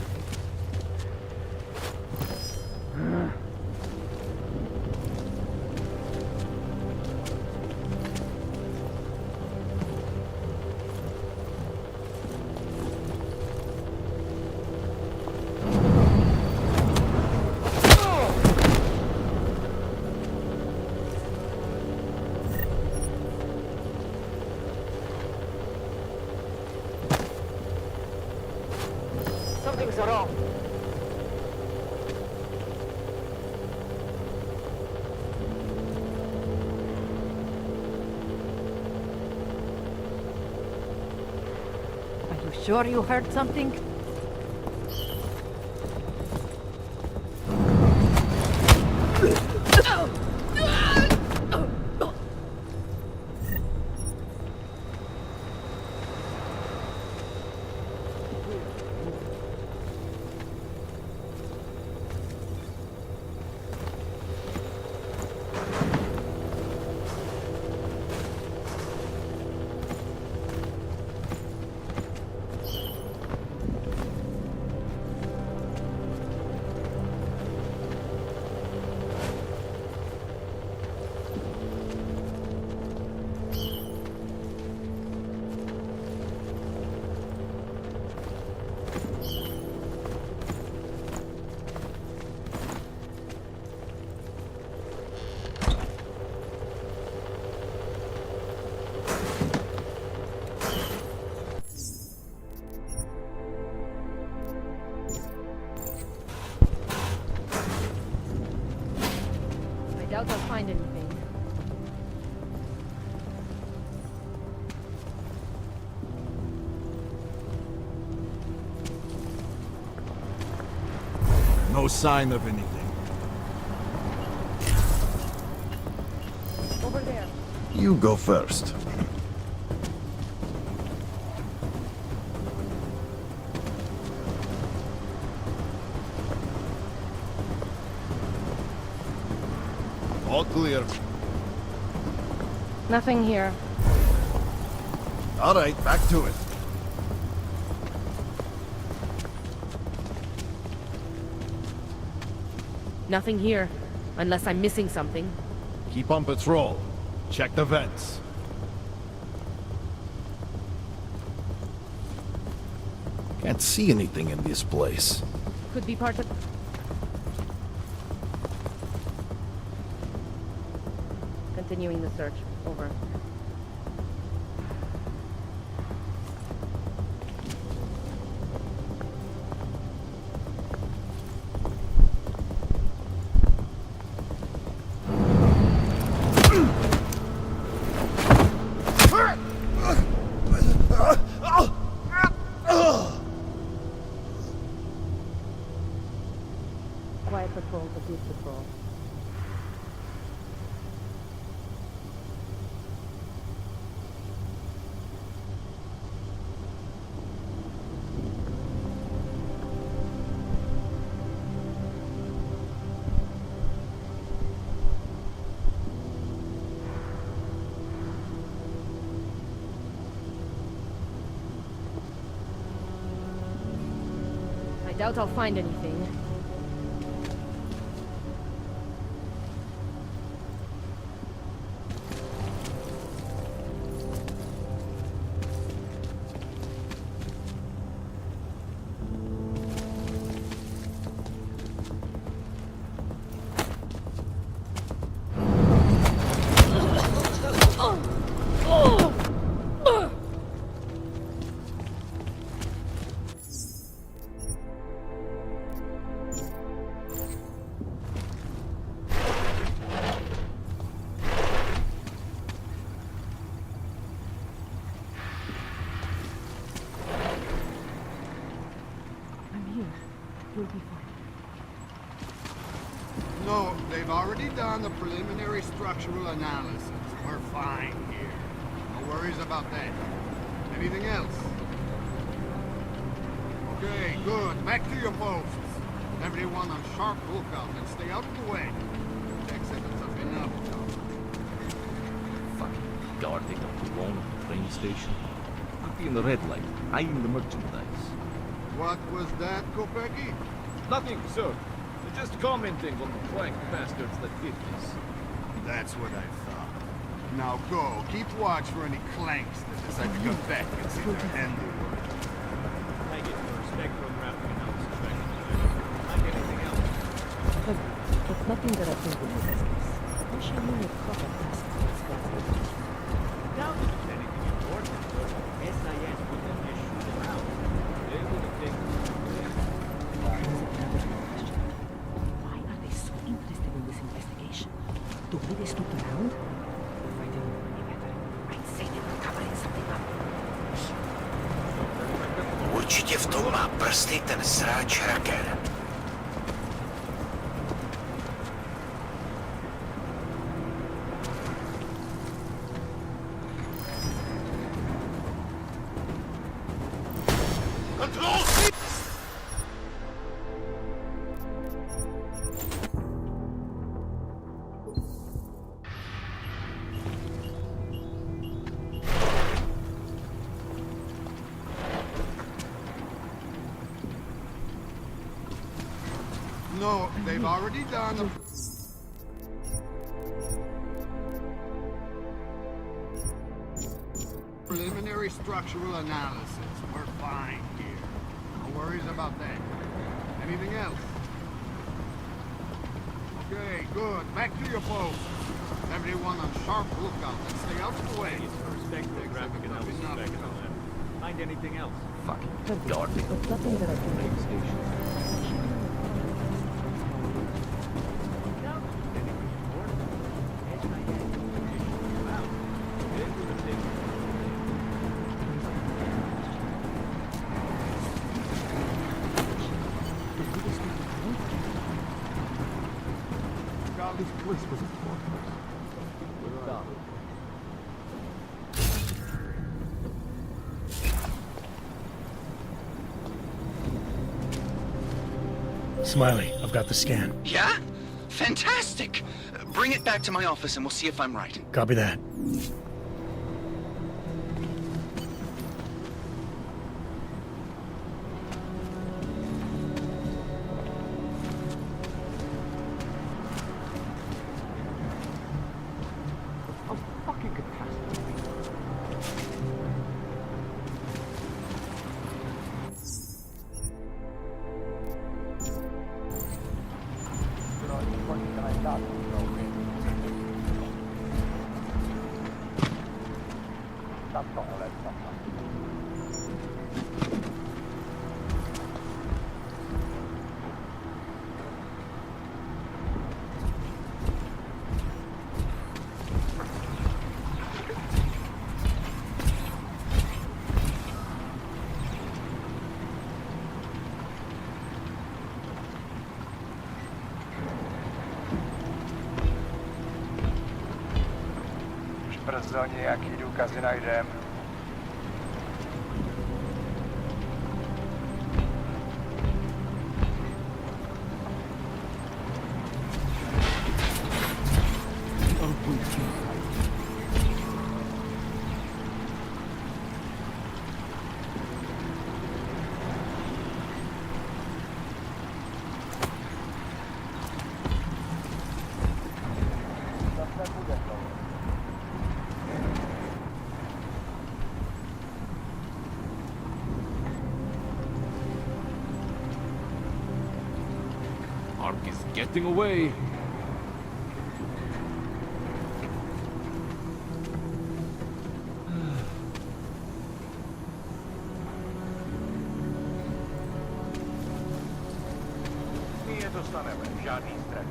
Something's wrong. Are you sure you heard something? I doubt I'll find anything. No sign of anything. Over there. You go first. All clear. Nothing here. All right, back to it. Nothing here. Unless I'm missing something. Keep on patrol. Check the vents. Can't see anything in this place. Could be part of... Continuing the search. Over. Quiet patrol, but good patrol. I doubt I'll find anything. You'll be fine. No, they've already done the preliminary structural analysis. We're fine here. No worries about that. Anything else? Okay, good. Back to your posts. Everyone on sharp lookout and stay out of the way. Take seconds of enough. Fucking guarding the wall of the train station. I'll be in the red light, eyeing the merchandise. What was that, Kopecki? Nothing, sir. Just commenting on the clank bastards that did this. That's what I thought. Now go, keep watch for any clanks that decide to come back and see their handiwork. Thank you for respect from wrapping up suspect. Like anything else? But nothing that I think will be this case. Why should I mean a proper task force gathering? Doubt if it's anything important, but SIS wouldn't just shoot them out. They would have taken Why are they so interested in this investigation? To really snoop around? If I didn't know any better, I'd say they were covering something up. Určitě v tom má prsty ten sráč Hacker. No, they've already done the... preliminary structural analysis. We're fine here. No worries about that. Anything else? Okay, good. Back to your posts. Everyone on sharp lookout and stay out of the way. respect for graphic analysis back in the lab. Find anything else? Fucking garbage. But nothing that I can do. Station. This place was a fortress. Smiley, I've got the scan. Yeah? Fantastic! Bring it back to my office and we'll see if I'm right. Copy that. Brzo nějaký důkazy najdem. Ark is getting away. My je dostaneme, žádný strach.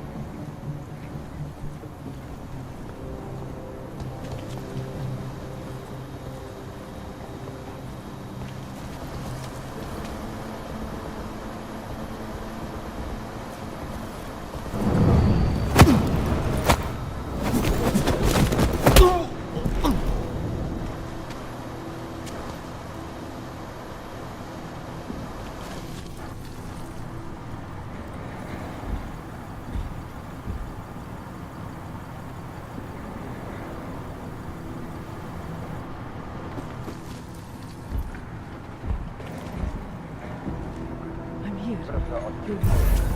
brzo odjede.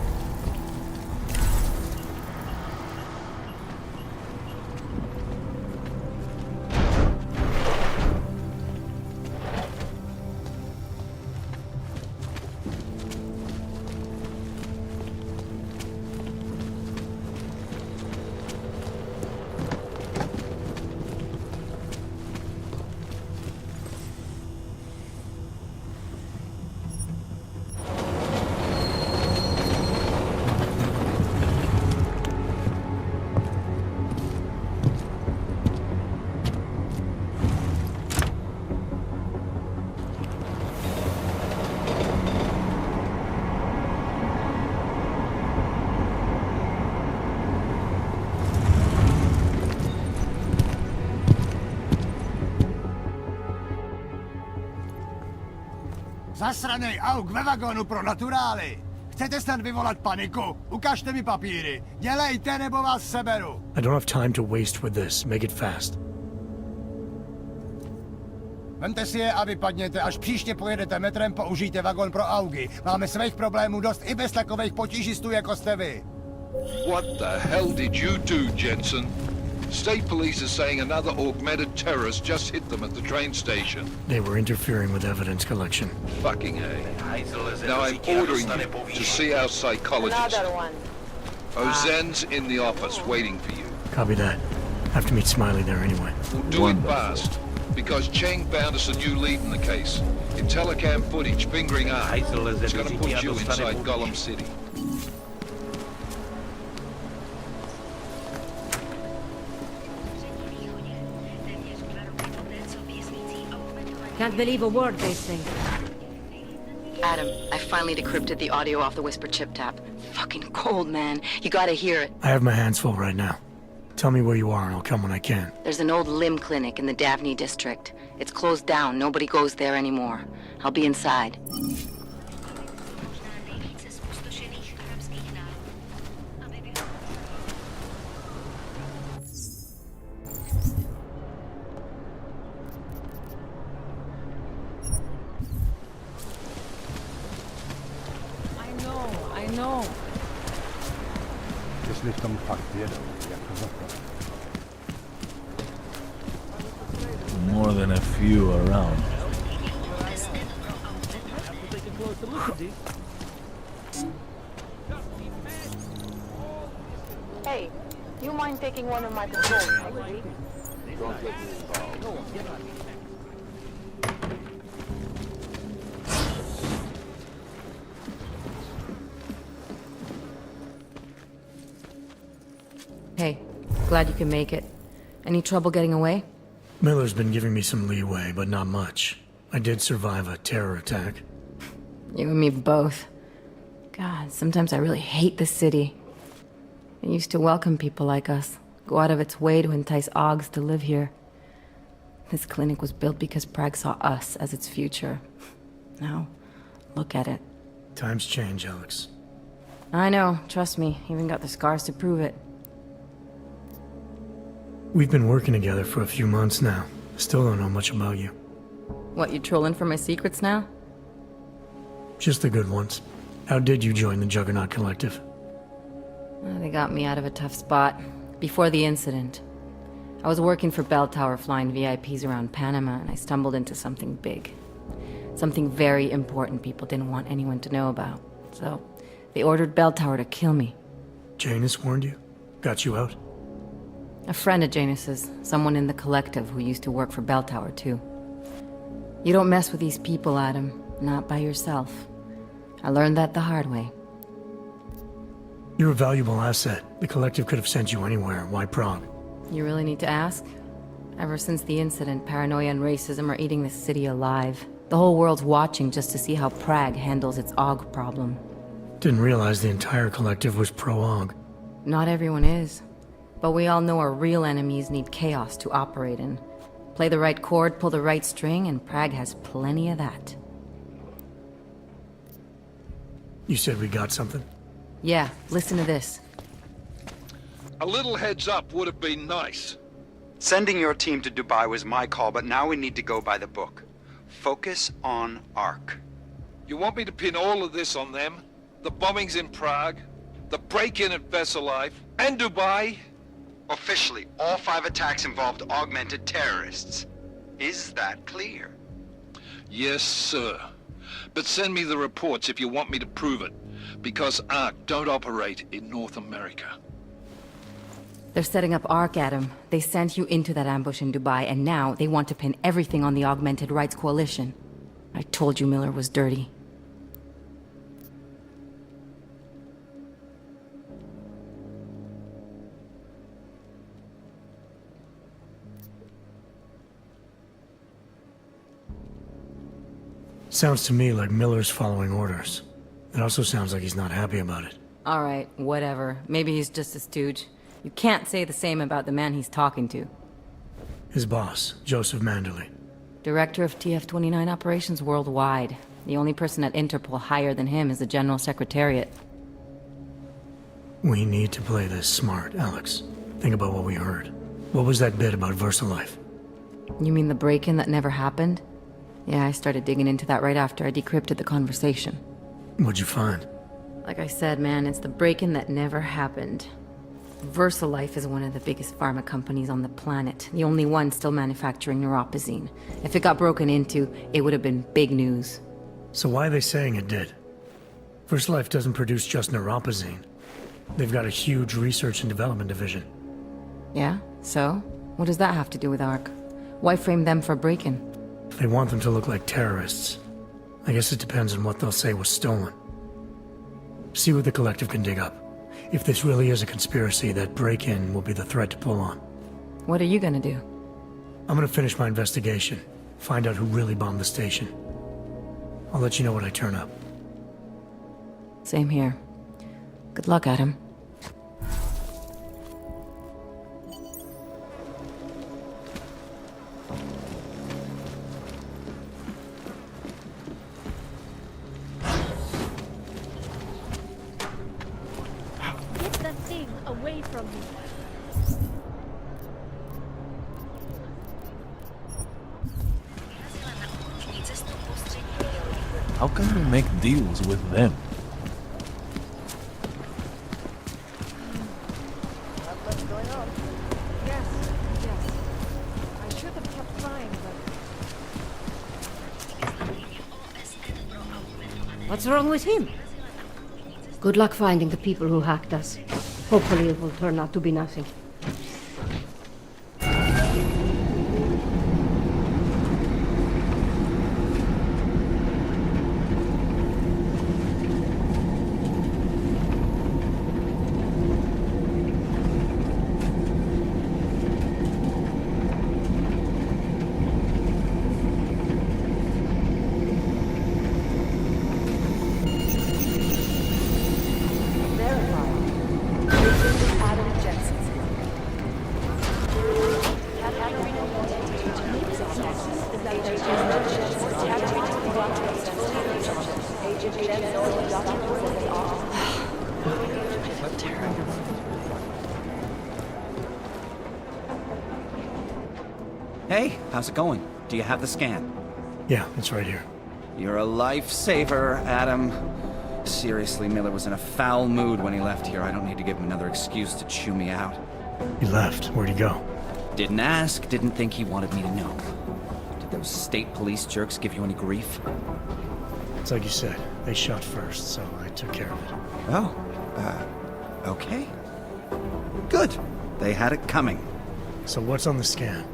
Zasranej auk ve vagónu pro naturály! Chcete snad vyvolat paniku? Ukažte mi papíry. Dělejte, nebo vás seberu. I don't have time to waste with this. Make it fast. Vemte si je a vypadněte, až příště pojedete metrem, použijte vagón pro augy. Máme svých problémů dost i bez takových potížistů, jako jste vy. What the hell did you do, Jensen? State police are saying another augmented terrorist just hit them at the train station. They were interfering with evidence collection. Fucking A. Now I'm ordering you to see our psychologist. Another one. Ozen's in the office waiting for you. Copy that. Have to meet Smiley there anyway. We'll do it fast, because Cheng found us a new lead in the case. In telecam footage fingering A. It's gonna put you inside Gollum City. Can't believe a word they say. Adam, I finally decrypted the audio off the Whisper chip tap. Fucking cold, man. You gotta hear it. I have my hands full right now. Tell me where you are and I'll come when I can. There's an old limb clinic in the Daphne district. It's closed down. Nobody goes there anymore. I'll be inside. I know. Jestli v tom fakt jedou, jak to zapadá. More than a few around. Hey, you mind taking one of my patrols next week? Don't let me involved. Hey, glad you can make it. Any trouble getting away? Miller's been giving me some leeway, but not much. I did survive a terror attack. You and me both. God, sometimes I really hate this city. It used to welcome people like us, go out of its way to entice Augs to live here. This clinic was built because Prague saw us as its future. Now, look at it. Times change, Alex. I know, trust me, even got the scars to prove it. We've been working together for a few months now. Still don't know much about you. What, you trolling for my secrets now? Just the good ones. How did you join the Juggernaut Collective? They got me out of a tough spot. Before the incident. I was working for Bell Tower flying VIPs around Panama, and I stumbled into something big. Something very important people didn't want anyone to know about. So, they ordered Bell Tower to kill me. Janus warned you? Got you out? A friend of Janus's, someone in the collective who used to work for Bell Tower too. You don't mess with these people, Adam. Not by yourself. I learned that the hard way. You're a valuable asset. The collective could have sent you anywhere. Why Prague? You really need to ask? Ever since the incident, paranoia and racism are eating this city alive. The whole world's watching just to see how Prague handles its AUG problem. Didn't realize the entire collective was pro-AUG. Not everyone is. But we all know our real enemies need chaos to operate in. Play the right chord, pull the right string, and Prague has plenty of that. You said we got something? Yeah, listen to this. A little heads up would have been nice. Sending your team to Dubai was my call, but now we need to go by the book. Focus on ARC. You want me to pin all of this on them? The bombings in Prague, the break-in at Vesellife, and Dubai. Officially, all 5 attacks involved augmented terrorists. Is that clear? Yes, sir. But send me the reports if you want me to prove it, because ARC don't operate in North America. They're setting up ARC, Adam. They sent you into that ambush in Dubai, and now they want to pin everything on the Augmented Rights Coalition. I told you Miller was dirty. Sounds to me like Miller's following orders. It also sounds like he's not happy about it. Alright, whatever. Maybe he's just a stooge. You can't say the same about the man he's talking to. His boss, Joseph Manderley. Director of TF-29 operations worldwide. The only person at Interpol higher than him is the General Secretariat. We need to play this smart, Alex. Think about what we heard. What was that bit about VersaLife? You mean the break-in that never happened? Yeah, I started digging into that right after I decrypted the conversation. What'd you find? Like I said, man, it's the break-in that never happened. VersaLife is one of the biggest pharma companies on the planet. The only one still manufacturing neuropozyne. If it got broken into, it would have been big news. So why are they saying it did? VersaLife doesn't produce just neuropozyne. They've got a huge research and development division. Yeah? So? What does that have to do with ARC? Why frame them for break-in? If they want them to look like terrorists, I guess it depends on what they'll say was stolen. See what the Collective can dig up. If this really is a conspiracy, that break-in will be the thread to pull on. What are you gonna do? I'm gonna finish my investigation, find out who really bombed the station. I'll let you know when I turn up. Same here. Good luck, Adam. Get that thing away from me. How can we make deals with them? What's going on? Yes. I should have kept trying, but... What's wrong with him? Good luck finding the people who hacked us. Hopefully it will turn out to be nothing. Hey, how's it going? Do you have the scan? Yeah, it's right here. You're a lifesaver, Adam. Seriously, Miller was in a foul mood when he left here. I don't need to give him another excuse to chew me out. He left. Where'd he go? Didn't ask, didn't think he wanted me to know. Did those state police jerks give you any grief? It's like you said. They shot first, so I took care of it. Oh, okay. Good. They had it coming. So what's on the scan?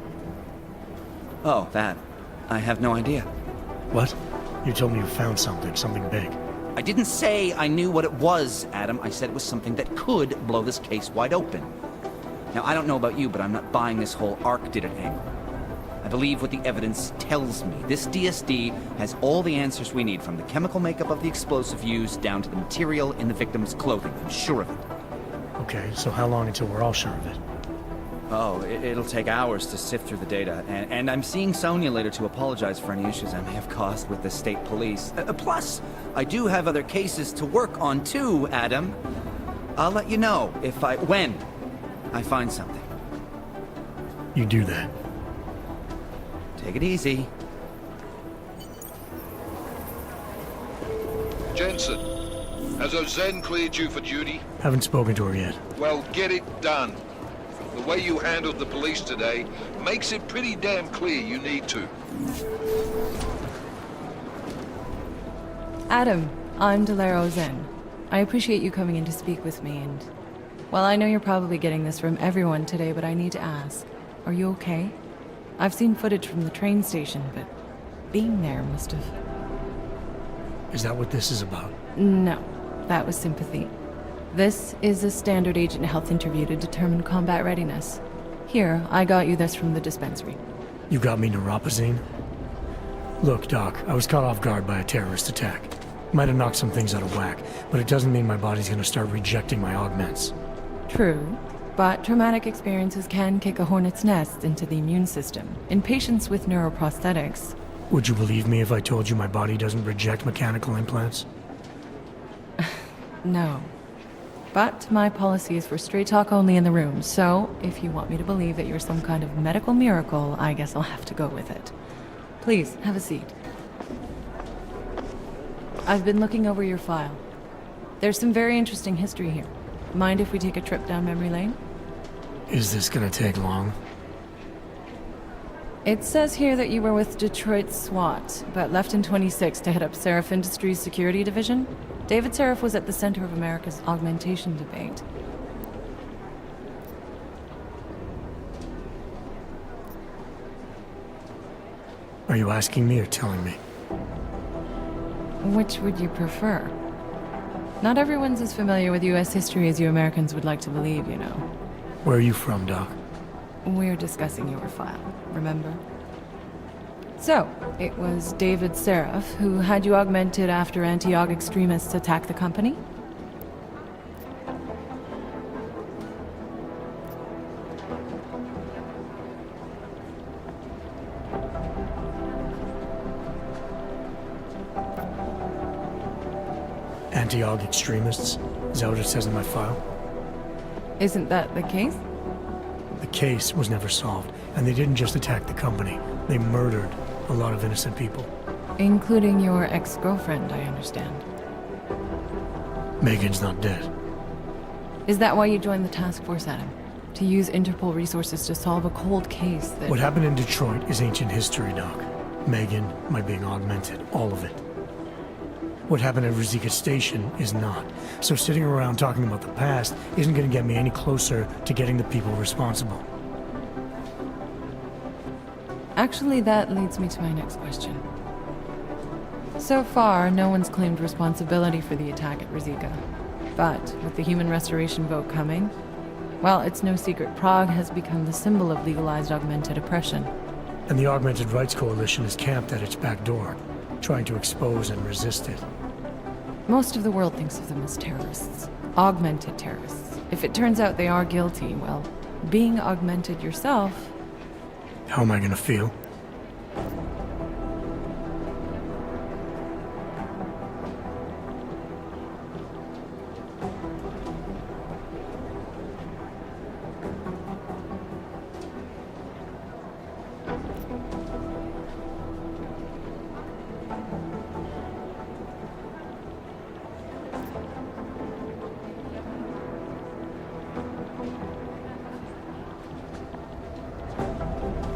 Oh, that. I have no idea. What? You told me you found something big. I didn't say I knew what it was, Adam. I said it was something that could blow this case wide open. Now, I don't know about you, but I'm not buying this whole ARC did it angle. I believe what the evidence tells me. This DSD has all the answers we need, from the chemical makeup of the explosive used down to the material in the victim's clothing. I'm sure of it. Okay, so how long until we're all sure of it? Oh, it'll take hours to sift through the data, and I'm seeing Sonia later to apologize for any issues I may have caused with the state police. Plus, I do have other cases to work on too, Adam. I'll let you know when I find something. You do that. Take it easy. Jensen, Has Ozen cleared you for duty? Haven't spoken to her yet. Well, get it done. The way you handled the police today makes it pretty damn clear you need to. Adam, I'm Delaro Zen. I appreciate you coming in to speak with me, and... Well, I know you're probably getting this from everyone today, but I need to ask. Are you okay? I've seen footage from the train station, but being there must have... Is that what this is about? No, that was sympathy. This is a standard agent health interview to determine combat readiness. Here, I got you this from the dispensary. You got me neuropazine? Look, Doc, I was caught off guard by a terrorist attack. Might have knocked some things out of whack, but it doesn't mean my body's gonna start rejecting my augments. True, but traumatic experiences can kick a hornet's nest into the immune system. In patients with neuroprosthetics... Would you believe me if I told you my body doesn't reject mechanical implants? No. But my policy is for straight talk only in the room, so if you want me to believe that you're some kind of medical miracle, I guess I'll have to go with it. Please, have a seat. I've been looking over your file. There's some very interesting history here. Mind if we take a trip down memory lane? Is this gonna take long? It says here that you were with Detroit SWAT, but left in 26 to head up Seraph Industries' security division. David Seraph was at the center of America's augmentation debate. Are you asking me or telling me? Which would you prefer? Not everyone's as familiar with U.S. history as you Americans would like to believe, you know. Where are you from, Doc? We're discussing your file, remember? So, it was David Seraph who had you augmented after anti-aug extremists attacked the company? Anti-aug extremists? Is that what it says in my file? Isn't that the case? The case was never solved, and they didn't just attack the company. They murdered a lot of innocent people. Including your ex-girlfriend, I understand. Megan's not dead. Is that why you joined the task force, Adam? To use Interpol resources to solve a cold case that... What happened in Detroit is ancient history, Doc. Megan, my being augmented, all of it. What happened at Ruzicka Station is not. So sitting around talking about the past isn't going to get me any closer to getting the people responsible. Actually, that leads me to my next question. So far, no one's claimed responsibility for the attack at Ruzicka. But with the human restoration vote coming, well, it's no secret Prague has become the symbol of legalized augmented oppression. And the Augmented Rights Coalition is camped at its back door, trying to expose and resist it. Most of the world thinks of them as terrorists. Augmented terrorists. If it turns out they are guilty, well, being augmented yourself... How am I gonna feel?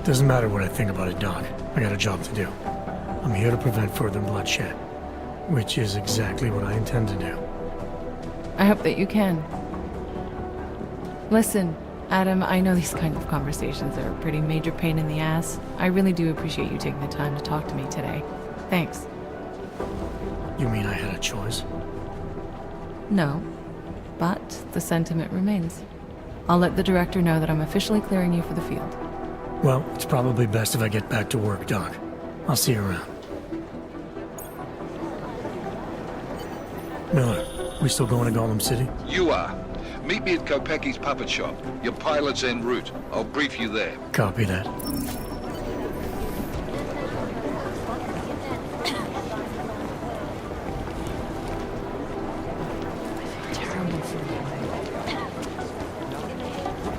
Doesn't matter what I think about it, Doc. I got a job to do. I'm here to prevent further bloodshed, which is exactly what I intend to do. I hope that you can. Listen, Adam, I know these kind of conversations are a pretty major pain in the ass. I really do appreciate you taking the time to talk to me today. Thanks. You mean I had a choice? No, but the sentiment remains. I'll let the director know that I'm officially clearing you for the field. Well, it's probably best if I get back to work, Doc. I'll see you around. Miller, we still going to Gollum City? You are. Meet me at Kopecki's puppet shop. Your pilot's en route. I'll brief you there. Copy that.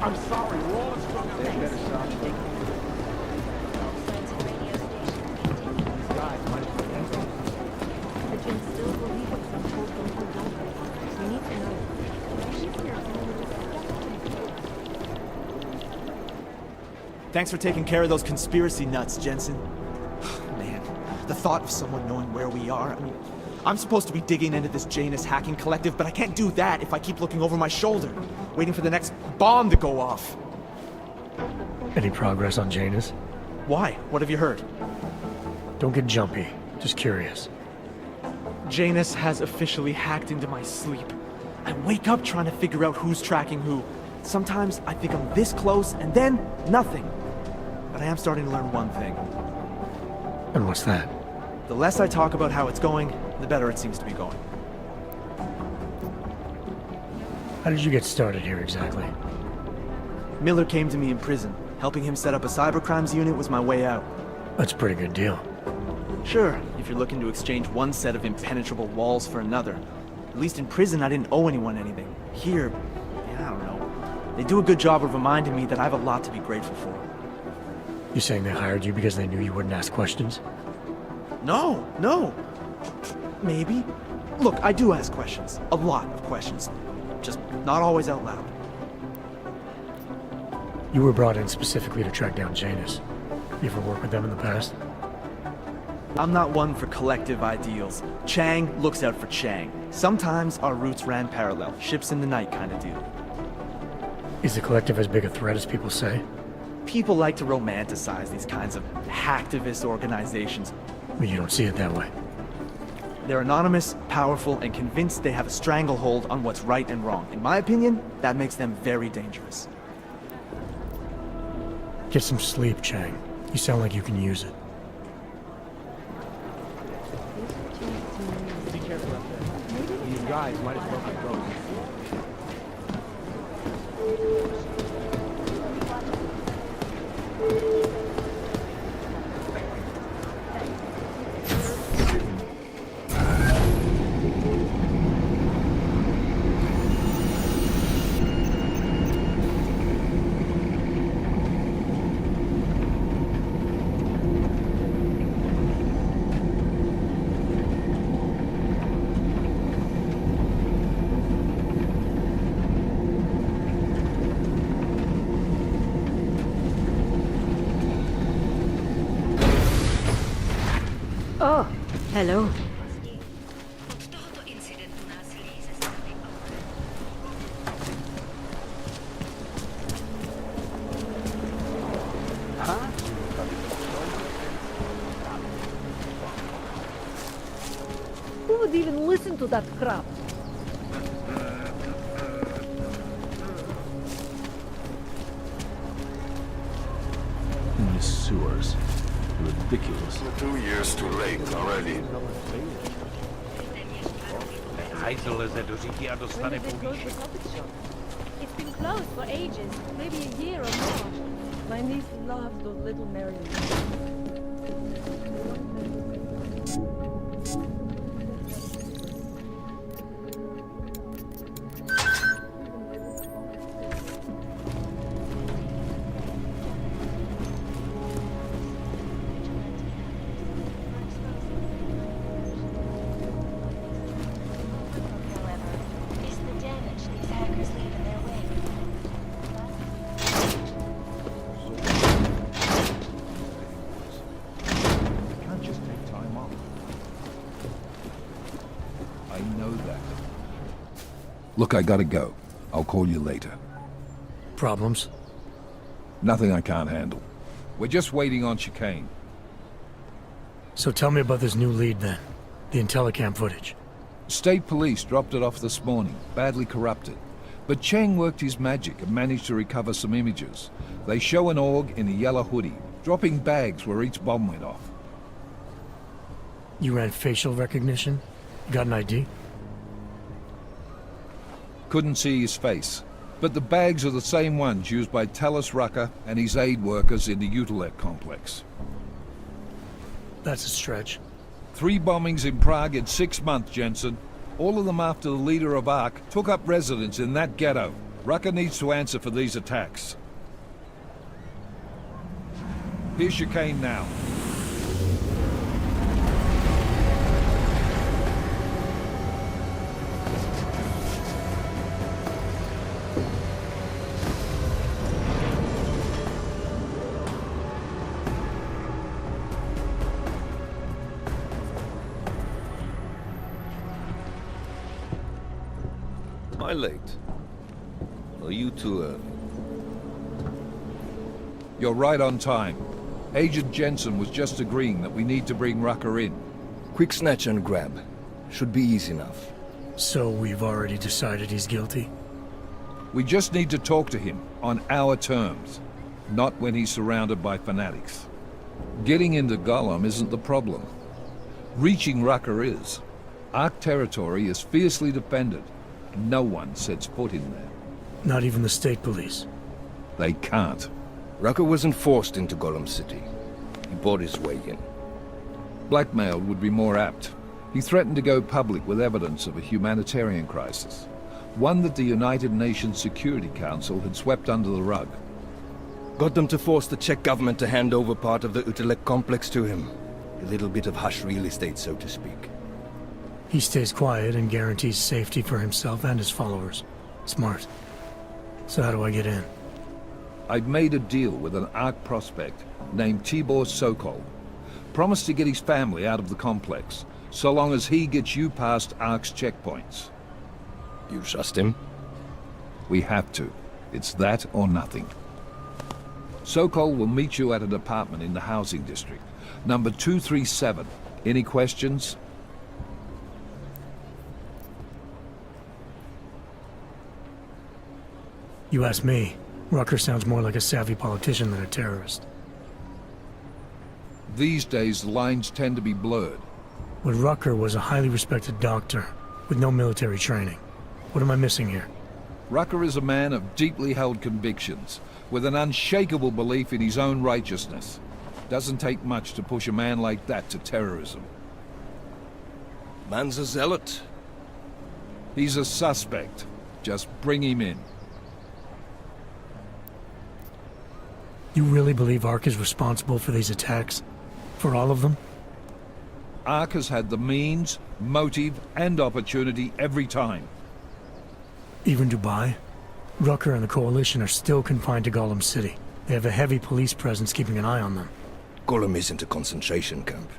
I'm sorry, we're all strung out. They better stop. Thanks for taking care of those conspiracy nuts, Jensen. Man, the thought of someone knowing where we are, I mean, I'm supposed to be digging into this Janus hacking collective, but I can't do that if I keep looking over my shoulder, waiting for the next bomb to go off. Any progress on Janus? Why? What have you heard? Don't get jumpy. Just curious. Janus has officially hacked into my sleep. I wake up trying to figure out who's tracking who. Sometimes I think I'm this close, and then nothing. But I am starting to learn one thing. And what's that? The less I talk about how it's going, the better it seems to be going. How did you get started here exactly? Miller came to me in prison. Helping him set up a cybercrimes unit was my way out. That's a pretty good deal. Sure, if you're looking to exchange one set of impenetrable walls for another. At least in prison, I didn't owe anyone anything. Here, yeah, I don't know. They do a good job of reminding me that I have a lot to be grateful for. You saying they hired you because they knew you wouldn't ask questions? No. Maybe. Look, I do ask questions. A lot of questions. Just not always out loud. You were brought in specifically to track down Janus. You ever worked with them in the past? I'm not one for collective ideals. Chang looks out for Chang. Sometimes our routes ran parallel, ships in the night kind of deal. Is the collective as big a threat as people say? People like to romanticize these kinds of hacktivist organizations. But you don't see it that way. They're anonymous, powerful, and convinced they have a stranglehold on what's right and wrong. In my opinion, that makes them very dangerous. Get some sleep, Chang. You sound like you can use it. Be careful up there. These guys might as well be ghosts. Oh, hello. Who would even listen to that crap? In the sewers. Ridiculous. 2 years too late already. It's been closed for ages, maybe a year or more. My niece loves those little marionettes. Look, I gotta go. I'll call you later. Problems? Nothing I can't handle. We're just waiting on chicane. So tell me about this new lead then. The Intellicam footage. State police dropped it off this morning, badly corrupted. But Chang worked his magic and managed to recover some images. They show an org in a yellow hoodie, dropping bags where each bomb went off. You ran facial recognition? You got an ID? Couldn't see his face, but the bags are the same ones used by Talis Rucker and his aid workers in the Utilet complex. That's a stretch. 3 bombings in Prague in 6 months, Jensen. All of them after the leader of ARC took up residence in that ghetto. Rucker needs to answer for these attacks. Here's chicane now. Am I late? Are you too early? You're right on time. Agent Jensen was just agreeing that we need to bring Rucker in. Quick snatch and grab. Should be easy enough. So we've already decided he's guilty? We just need to talk to him on our terms, not when he's surrounded by fanatics. Getting into Gollum isn't the problem. Reaching Rucker is. Ark territory is fiercely defended. No one sets foot in there. Not even the state police? They can't. Rucker wasn't forced into Gollum City. He bought his way in. Blackmailed would be more apt. He threatened to go public with evidence of a humanitarian crisis. One that the United Nations Security Council had swept under the rug. Got them to force the Czech government to hand over part of the Utelek complex to him. A little bit of hush real estate, so to speak. He stays quiet and guarantees safety for himself and his followers. Smart. So how do I get in? I've made a deal with an Ark prospect named Tibor Sokol. Promised to get his family out of the complex, so long as he gets you past Ark's checkpoints. You trust him? We have to. It's that or nothing. Sokol will meet you at an apartment in the housing district. Number 237. Any questions? You ask me. Rucker sounds more like a savvy politician than a terrorist. These days, the lines tend to be blurred. But Rucker was a highly respected doctor, with no military training. What am I missing here? Rucker is a man of deeply held convictions, with an unshakable belief in his own righteousness. Doesn't take much to push a man like that to terrorism. Man's a zealot. He's a suspect. Just bring him in. You really believe Ark is responsible for these attacks? For all of them? Ark has had the means, motive, and opportunity every time. Even Dubai? Rucker and the Coalition are still confined to Gollum City. They have a heavy police presence keeping an eye on them. Gollum isn't a concentration camp.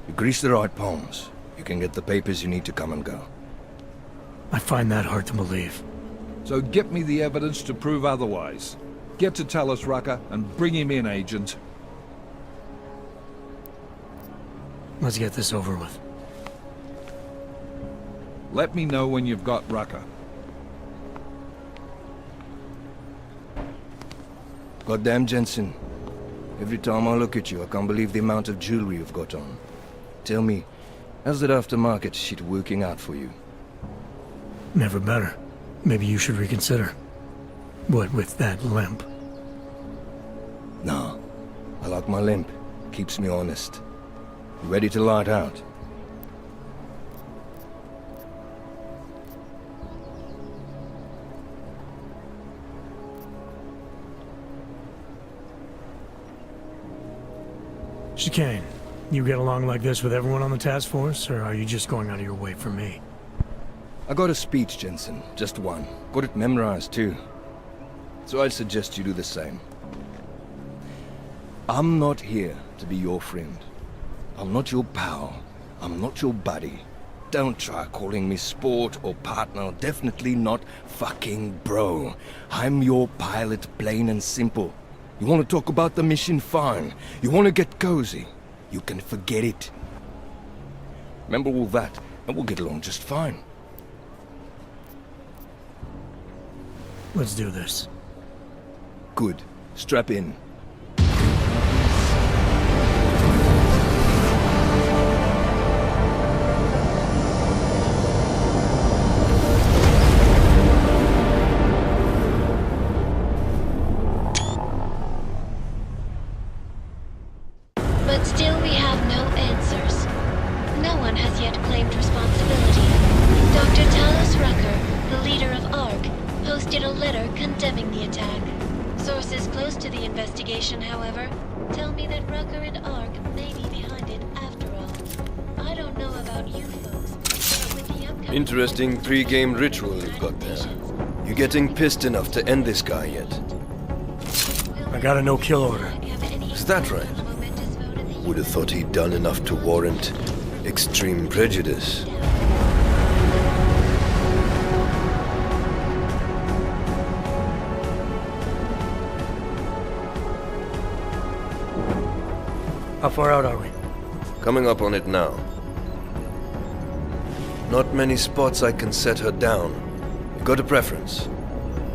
You grease the right palms, you can get the papers you need to come and go. I find that hard to believe. So get me the evidence to prove otherwise. Get to tell us, Rucker, and bring him in, Agent. Let's get this over with. Let me know when you've got Rucker. Goddamn, Jensen. Every time I look at you, I can't believe the amount of jewelry you've got on. Tell me, how's that aftermarket shit working out for you? Never better. Maybe you should reconsider. What with that limp? No. I like my limp. Keeps me honest. You ready to light out? Chicane, you get along like this with everyone on the task force, or are you just going out of your way for me? I got a speech, Jensen. Just one. Got it memorized, too. So I'd suggest you do the same. I'm not here to be your friend. I'm not your pal. I'm not your buddy. Don't try calling me sport or partner. Definitely not fucking bro. I'm your pilot, plain and simple. You want to talk about the mission? Fine. You want to get cozy? You can forget it. Remember all that, and we'll get along just fine. Let's do this. Good. Strap in. But still we have no answers. No one has yet claimed responsibility. Dr. Talos Rucker, the leader of ARC, posted a letter condemning the attack. Sources close to the investigation, however, tell me that Rucker and ARC may be behind it after all. I don't know about you folks, but with the upcoming... Interesting pre-game ritual you've got there. You getting pissed enough to end this guy yet? I got a no-kill order. Is that right? Would have thought he'd done enough to warrant extreme prejudice. How far out are we? Coming up on it now. Not many spots I can set her down. You got a preference?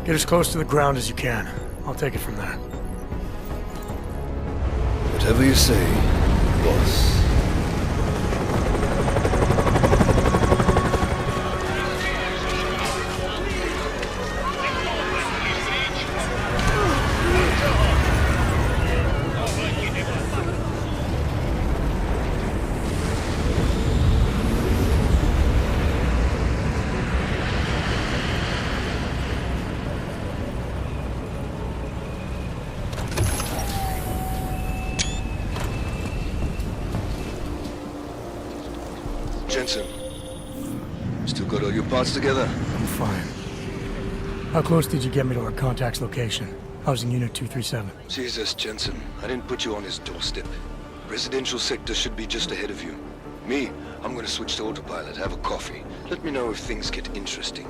Get as close to the ground as you can. I'll take it from there. Whatever you say, boss. Jensen, still got all your parts together? I'm fine. How close did you get me to our contact's location? I was in Unit 237. Jesus, Jensen, I didn't put you on his doorstep. Residential sector should be just ahead of you. Me, I'm gonna switch to autopilot, have a coffee. Let me know if things get interesting.